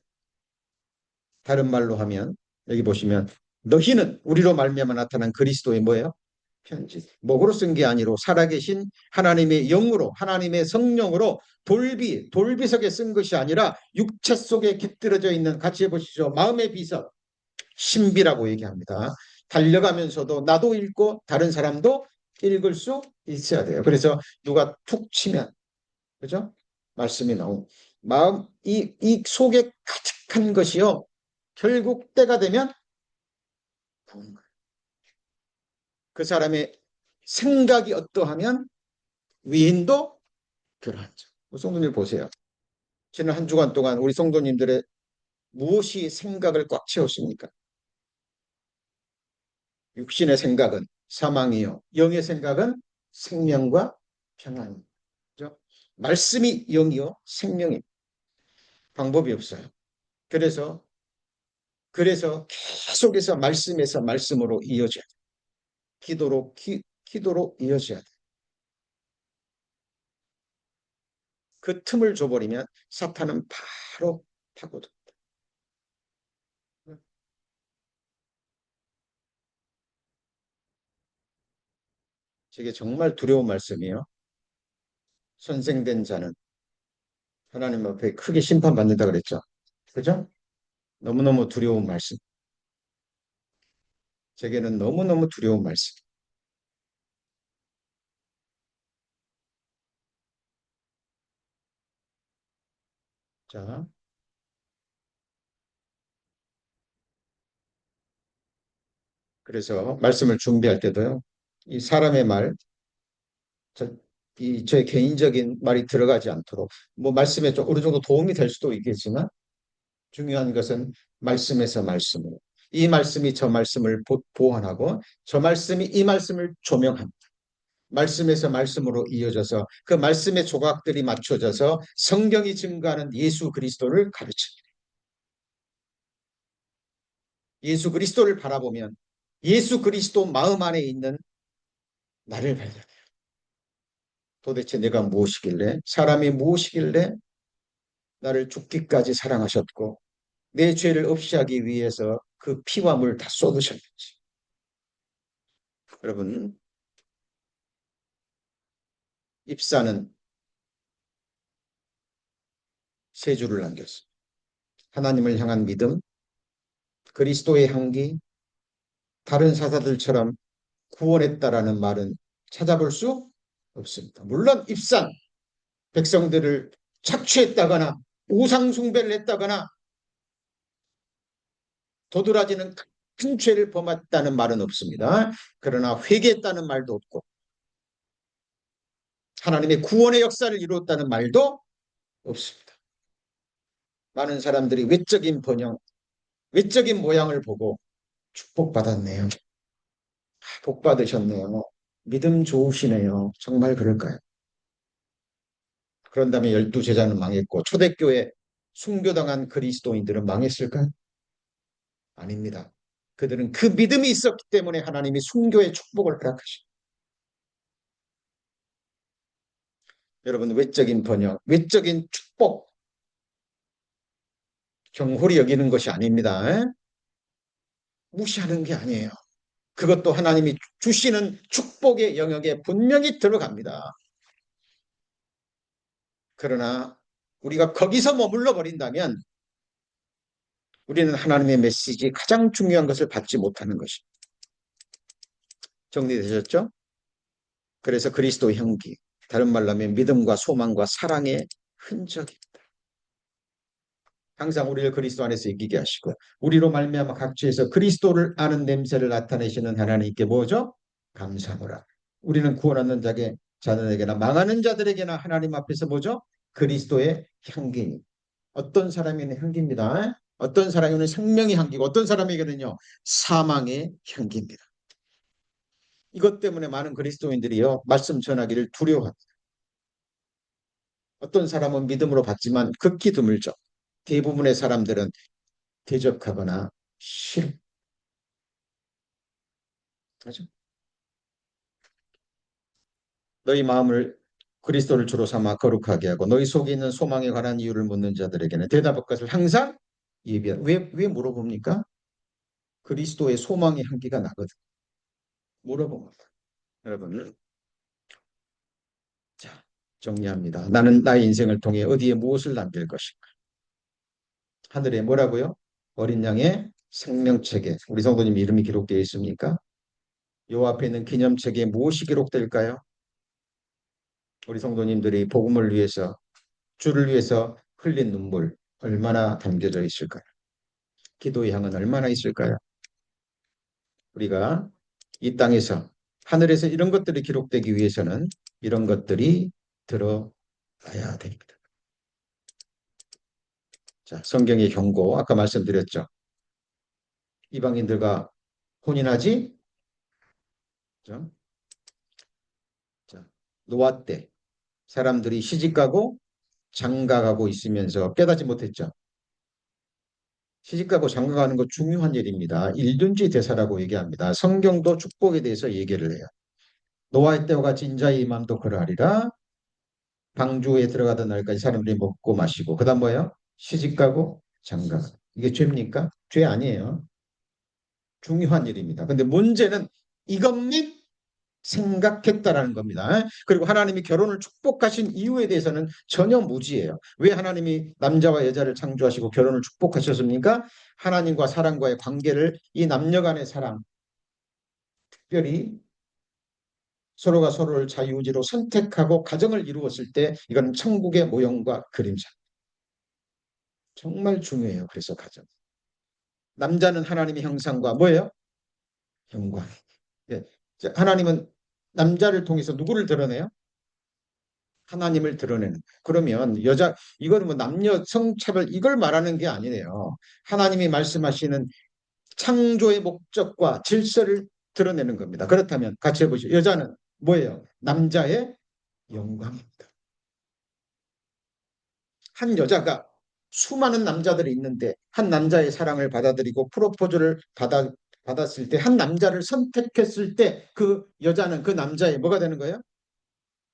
다른 말로 하면 여기 보시면 너희는 우리로 말미암아 나타난 그리스도의 뭐예요? 편지. 목으로 쓴 게 아니로 살아계신 하나님의 영으로 하나님의 성령으로 돌비석에 쓴 것이 아니라 육체 속에 깃들어져 있는 같이 해보시죠. 마음의 비석 신비라고 얘기합니다. 달려가면서도 나도 읽고 다른 사람도 읽을 수 있어야 돼요. 그래서 누가 툭 치면 그죠? 말씀이 나온 마음 이 속에 가득한 것이요. 결국 때가 되면 나오는 거예요. 그 사람의 생각이 어떠하면 위인도 그러하죠. 성도님 보세요. 지난 한 주간 동안 우리 성도님들의 무엇이 생각을 꽉 채웠습니까? 육신의 생각은 사망이요. 영의 생각은 생명과 평안이죠. 말씀이 영이요. 생명이 방법이 없어요. 그래서 그래서 계속해서 말씀에서 말씀으로 이어져야 돼. 기도로 이어져야 돼. 그 틈을 줘버리면 사탄은 바로 파고든. 이게 정말 두려운 말씀이에요. 선생된 자는 하나님 앞에 크게 심판받는다 그랬죠. 그죠? 너무너무 두려운 말씀. 제게는 너무너무 두려운 말씀. 자, 그래서 말씀을 준비할 때도요. 이 사람의 말, 저, 저의 개인적인 말이 들어가지 않도록 뭐 말씀에 좀 어느 정도 도움이 될 수도 있겠지만 중요한 것은 말씀에서 말씀으로 이 말씀이 저 말씀을 보완하고 저 말씀이 이 말씀을 조명합니다. 말씀에서 말씀으로 이어져서 그 말씀의 조각들이 맞춰져서 성경이 증거하는 예수 그리스도를 가르칩니다. 예수 그리스도를 바라보면 예수 그리스도 마음 안에 있는 나를 발견해요. 도대체 내가 무엇이길래 사람이 무엇이길래 나를 죽기까지 사랑하셨고 내 죄를 없이 하기 위해서 그 피와 물 다 쏟으셨는지. 여러분, 입사는 세 줄을 남겼습니다. 하나님을 향한 믿음, 그리스도의 향기, 다른 사사들처럼 구원했다라는 말은 찾아볼 수 없습니다. 물론 입산, 백성들을 착취했다거나 우상숭배를 했다거나 도드라지는 큰 죄를 범했다는 말은 없습니다. 그러나 회개했다는 말도 없고 하나님의 구원의 역사를 이루었다는 말도 없습니다. 많은 사람들이 외적인 번영, 외적인 모양을 보고 축복받았네요. 복 받으셨네요. 믿음 좋으시네요. 정말 그럴까요? 그런 다음에 12제자는 망했고 초대교회 순교당한 그리스도인들은 망했을까요? 아닙니다. 그들은 그 믿음이 있었기 때문에 하나님이 순교의 축복을 허락하십니다. 여러분 외적인 번영, 외적인 축복 경홀히 여기는 것이 아닙니다. 무시하는 게 아니에요. 그것도 하나님이 주시는 축복의 영역에 분명히 들어갑니다. 그러나 우리가 거기서 머물러 버린다면 우리는 하나님의 메시지 가장 중요한 것을 받지 못하는 것입니다. 정리되셨죠? 그래서 그리스도 향기, 다른 말로 하면 믿음과 소망과 사랑의 흔적이 항상 우리를 그리스도 안에서 이기게 하시고 우리로 말미암아 각지에서 그리스도를 아는 냄새를 나타내시는 하나님께 뭐죠? 감사하노라. 우리는 구원 얻는 자들에게나 망하는 자들에게나 하나님 앞에서 뭐죠? 그리스도의 향기니. 어떤 사람에게는 향기입니다. 어떤 사람에게는 생명의 향기고 어떤 사람에게는요 사망의 향기입니다. 이것 때문에 많은 그리스도인들이요 말씀 전하기를 두려워합니다. 어떤 사람은 믿음으로 받지만 극히 드물죠. 대부분의 사람들은 대적하거나 싫어. 그죠? 너희 마음을 그리스도를 주로 삼아 거룩하게 하고 너희 속에 있는 소망에 관한 이유를 묻는 자들에게는 대답할 것을 항상 예비한. 왜 물어봅니까? 그리스도의 소망의 향기가 나거든. 물어봅니다. 여러분, 자, 정리합니다. 나는 나의 인생을 통해 어디에 무엇을 남길 것인가? 하늘에 뭐라고요? 어린 양의 생명책에 우리 성도님 이름이 기록되어 있습니까? 요 앞에 있는 기념책에 무엇이 기록될까요? 우리 성도님들이 복음을 위해서 주를 위해서 흘린 눈물 얼마나 담겨져 있을까요? 기도의 향은 얼마나 있을까요? 우리가 이 땅에서 하늘에서 이런 것들이 기록되기 위해서는 이런 것들이 들어가야 됩니다. 자, 성경의 경고 아까 말씀드렸죠. 이방인들과 혼인하지? 자, 노아 때 사람들이 시집가고 장가가고 있으면서 깨닫지 못했죠. 시집가고 장가가는 거 중요한 일입니다. 일륜지 대사라고 얘기합니다. 성경도 축복에 대해서 얘기를 해요. 노아의 때와 같이 인자의 임함도 그러하리라. 방주에 들어가던 날까지 사람들이 먹고 마시고. 그다음 뭐예요? 시집가고 장가가. 이게 죄입니까? 죄 아니에요. 중요한 일입니다. 근데 문제는 이것만 생각했다라는 겁니다. 그리고 하나님이 결혼을 축복하신 이유에 대해서는 전혀 무지해요. 왜 하나님이 남자와 여자를 창조하시고 결혼을 축복하셨습니까? 하나님과 사람과의 관계를 이 남녀 간의 사랑, 특별히 서로가 서로를 자유의지로 선택하고 가정을 이루었을 때 이건 천국의 모형과 그림자. 정말 중요해요. 그래서 가정. 남자는 하나님의 형상과 뭐예요? 영광. 예. 하나님은 남자를 통해서 누구를 드러내요? 하나님을 드러내는 거예요. 그러면 여자 이거는 뭐 남녀 성차별 이걸 말하는 게 아니네요. 하나님이 말씀하시는 창조의 목적과 질서를 드러내는 겁니다. 그렇다면 같이 해보시죠. 여자는 뭐예요? 남자의 영광입니다. 한 여자가 수많은 남자들이 있는데 한 남자의 사랑을 받아들이고 프로포즈를 받았을 때 한 남자를 선택했을 때 그 여자는 그 남자의 뭐가 되는 거예요?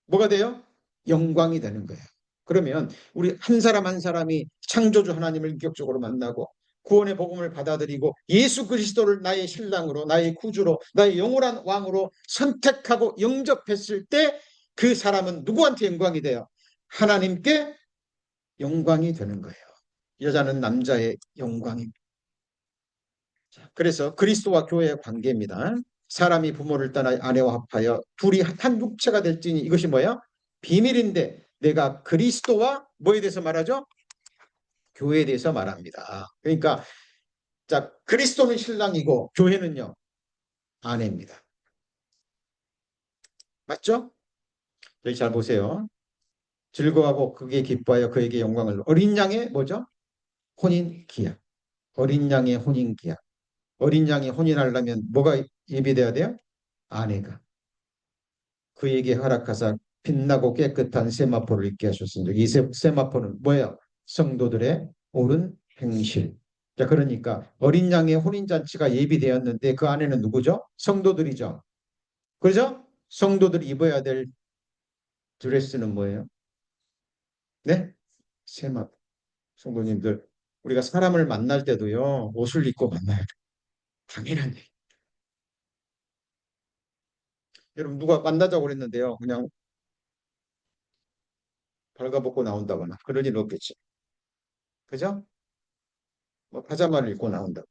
뭐가 돼요? 영광이 되는 거예요. 그러면 우리 한 사람 한 사람이 창조주 하나님을 인격적으로 만나고 구원의 복음을 받아들이고 예수 그리스도를 나의 신랑으로 나의 구주로 나의 영원한 왕으로 선택하고 영접했을 때 그 사람은 누구한테 영광이 돼요? 하나님께 영광이 되는 거예요. 여자는 남자의 영광입니다. 그래서 그리스도와 교회의 관계입니다. 사람이 부모를 떠나 아내와 합하여 둘이 한 육체가 될지니 이것이 뭐예요? 비밀인데 내가 그리스도와 뭐에 대해서 말하죠? 교회에 대해서 말합니다. 그러니까 자 그리스도는 신랑이고 교회는요 아내입니다. 맞죠? 여기 잘 보세요. 즐거워하고 그게 기뻐하여 그에게 영광을 어린 양의 뭐죠? 혼인 기약. 어린 양의 혼인 기약. 어린 양이 혼인하려면 뭐가 예비돼야 돼요? 아내가. 그에게 허락하사 빛나고 깨끗한 세마포를 입게 하셨습니다. 이 세마포는 뭐예요? 성도들의 옳은 행실. 자, 그러니까 어린 양의 혼인잔치가 예비되었는데 그 안에는 누구죠? 성도들이죠. 그죠? 성도들이 입어야 될 드레스는 뭐예요? 네? 세마포. 성도님들, 우리가 사람을 만날 때도요, 옷을 입고 만나야 돼요. 당연한 얘기. 여러분, 누가 만나자고 그랬는데요. 그냥 발가벗고 나온다거나 그럴 일 없겠지. 그죠? 뭐 파자마를 입고 나온다.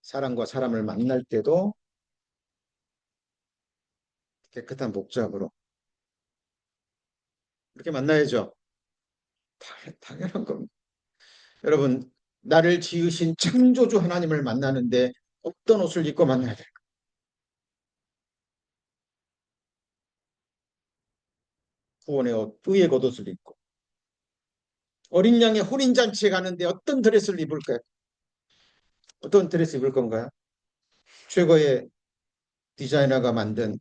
사람과 사람을 만날 때도 깨끗한 복장으로 이렇게 만나야죠. 당연한 겁니다. 여러분, 나를 지으신 창조주 하나님을 만나는데 어떤 옷을 입고 만나야 될까? 구원의 옷, 의의 겉옷을 입고. 어린 양의 혼인잔치에 가는데 어떤 드레스를 입을까요? 어떤 드레스 입을 건가요? 최고의 디자이너가 만든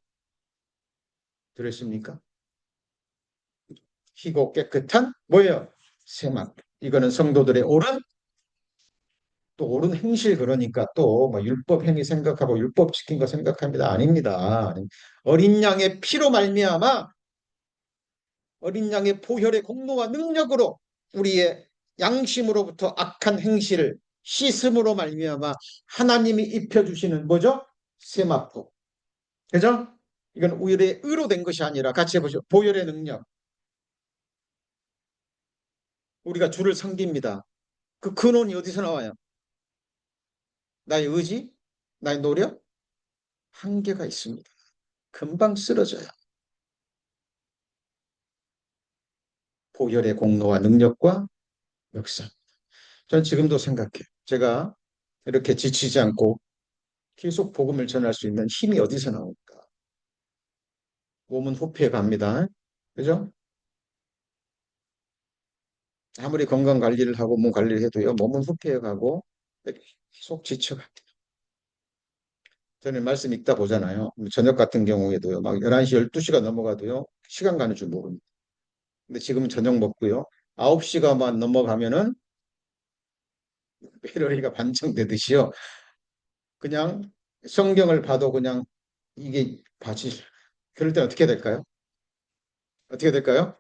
드레스입니까? 희고 깨끗한 뭐예요? 세막. 이거는 성도들의 옳은 또 옳은 행실 그러니까 또 뭐 율법 행위 생각하고 율법 지킨 거 생각합니다. 아닙니다. 어린 양의 피로 말미암아 어린 양의 보혈의 공로와 능력으로 우리의 양심으로부터 악한 행실을 씻음으로 말미암아 하나님이 입혀주시는 뭐죠? 세마포. 그죠? 이건 우리의 의로 된 것이 아니라 같이 해보죠. 보혈의 능력. 우리가 주를 섬깁니다. 그 근원이 어디서 나와요? 나의 의지? 나의 노력? 한계가 있습니다. 금방 쓰러져요. 보혈의 공로와 능력과 역사. 전 지금도 생각해요. 제가 이렇게 지치지 않고 계속 복음을 전할 수 있는 힘이 어디서 나올까? 몸은 후피해 갑니다. 그죠? 아무리 건강 관리를 하고 몸 관리를 해도요, 몸은 후피해 가고 계속 지쳐갑니다. 저는 말씀 읽다 보잖아요. 저녁 같은 경우에도요, 막 11시, 12시가 넘어가도요, 시간 가는 줄 모릅니다. 근데 지금은 저녁 먹고요. 9시가만 넘어가면은 배럴리가 반창되듯이요. 그냥 성경을 봐도 그냥 이게 바지 그럴 때 어떻게 될까요? 어떻게 될까요?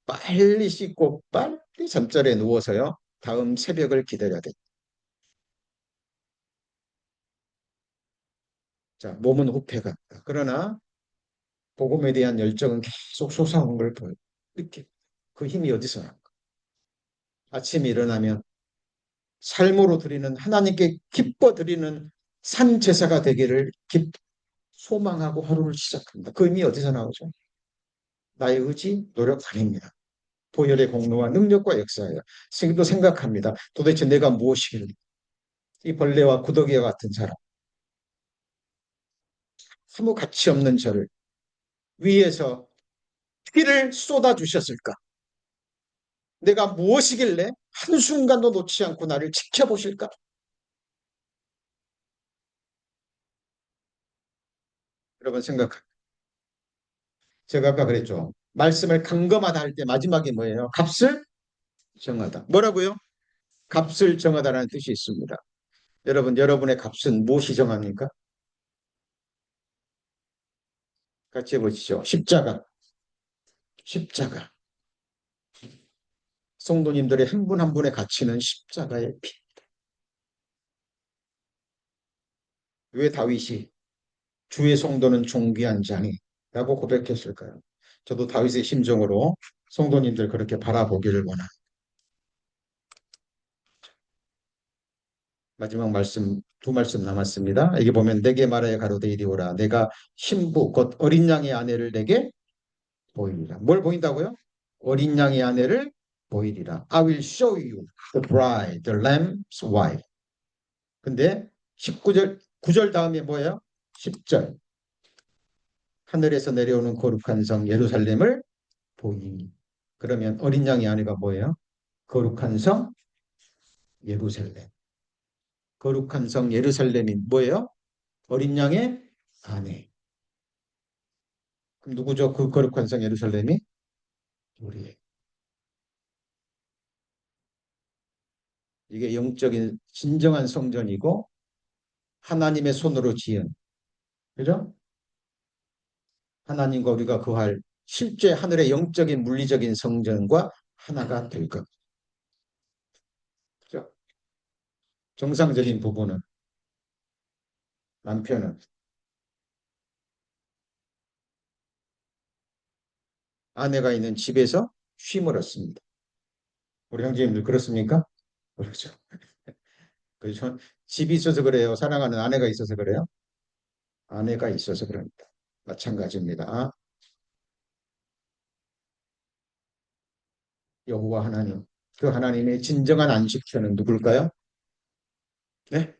빨리 씻고 빨리 잠자리에 누워서요. 다음 새벽을 기다려야 돼. 자, 몸은 후패가. 그러나 복음에 대한 열정은 계속 솟아오는 걸 보여요. 이렇게 그 힘이 어디서 나? 아침에 일어나면 삶으로 드리는 하나님께 기뻐 드리는 산 제사가 되기를 소망하고 하루를 시작합니다. 그 힘이 어디서 나오죠? 나의 의지, 노력 아닙니다. 보혈의 공로와 능력과 역사예요. 지금도 생각합니다. 도대체 내가 무엇이길래 이 벌레와 구더기와 같은 사람, 아무 가치 없는 저를 위에서 피를 쏟아 주셨을까? 내가 무엇이길래 한순간도 놓지 않고 나를 지켜보실까? 여러분 생각합니다. 제가 아까 그랬죠. 말씀을 강검하다 할 때 마지막에 뭐예요? 값을 정하다. 뭐라고요? 값을 정하다라는 뜻이 있습니다. 여러분, 여러분의 값은 무엇이 정합니까? 같이 해보시죠. 십자가. 십자가. 성도님들의 한 분 한 분의 가치는 십자가의 피. 왜 다윗이 주의 성도는 존귀한 자니라고 고백했을까요? 저도 다윗의 심정으로 성도님들 그렇게 바라보기를 원합니다. 마지막 말씀 두 말씀 남았습니다. 여기 보면 내게 말하여 가로되 이리 오라. 내가 신부 곧 어린 양의 아내를 내게 보이리라. 뭘 보인다고요? 어린 양의 아내를 보이리라. I will show you the bride, the lamb's wife. 근데 19절 9절 다음에 뭐예요? 10절. 하늘에서 내려오는 거룩한 성 예루살렘을 보이니. 그러면 어린 양의 아내가 뭐예요? 거룩한 성 예루살렘. 거룩한 성 예루살렘이 뭐예요? 어린 양의 아내. 그럼 누구죠? 그 거룩한 성 예루살렘이? 우리. 이게 영적인 진정한 성전이고 하나님의 손으로 지은, 그죠? 하나님과 우리가 거할 실제 하늘의 영적인 물리적인 성전과 하나가 될 것. 그죠? 정상적인 부부는 남편은 아내가 있는 집에서 쉼을 얻습니다. 우리 형제님들 그렇습니까? 그렇죠. 그렇죠. 집이 있어서 그래요. 사랑하는 아내가 있어서 그래요. 아내가 있어서 그럽니다. 마찬가지입니다. 여호와 하나님. 그 하나님의 진정한 안식처는 누굴까요? 네?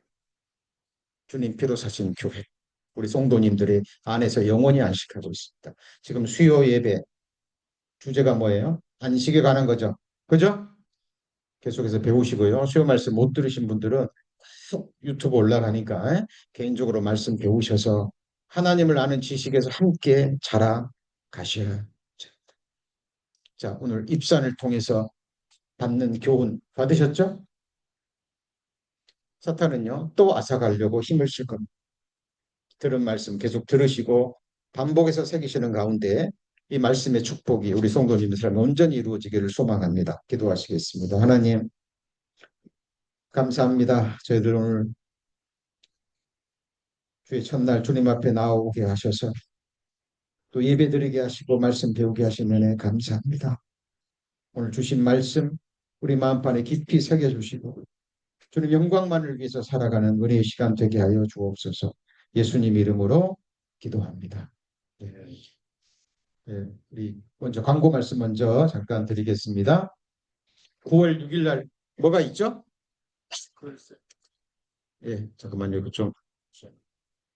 주님 피로 사신 교회. 우리 성도님들의 안에서 영원히 안식하고 있습니다. 지금 수요 예배 주제가 뭐예요? 안식에 관한 거죠. 그죠? 계속해서 배우시고요. 수요 말씀 못 들으신 분들은 쭉 유튜브 올라가니까 개인적으로 말씀 배우셔서 하나님을 아는 지식에서 함께 자라가셔야. 자, 오늘 입산을 통해서 받는 교훈 받으셨죠? 사탄은요, 또 앗아가려고 힘을 쓸 겁니다. 들은 말씀 계속 들으시고 반복해서 새기시는 가운데 이 말씀의 축복이 우리 성도님의 삶에 온전히 이루어지기를 소망합니다. 기도하시겠습니다. 하나님, 감사합니다. 저희들 오늘 주의 첫날 주님 앞에 나오게 하셔서 또 예배드리게 하시고 말씀 배우게 하신 은혜 감사합니다. 오늘 주신 말씀 우리 마음판에 깊이 새겨주시고 주님 영광만을 위해서 살아가는 은혜의 시간 되게 하여 주옵소서. 예수님 이름으로 기도합니다. 예. 예, 우리 먼저 광고 말씀 먼저 잠깐 드리겠습니다. 9월 6일 날 뭐가 있죠? 예, 잠깐만요. 좀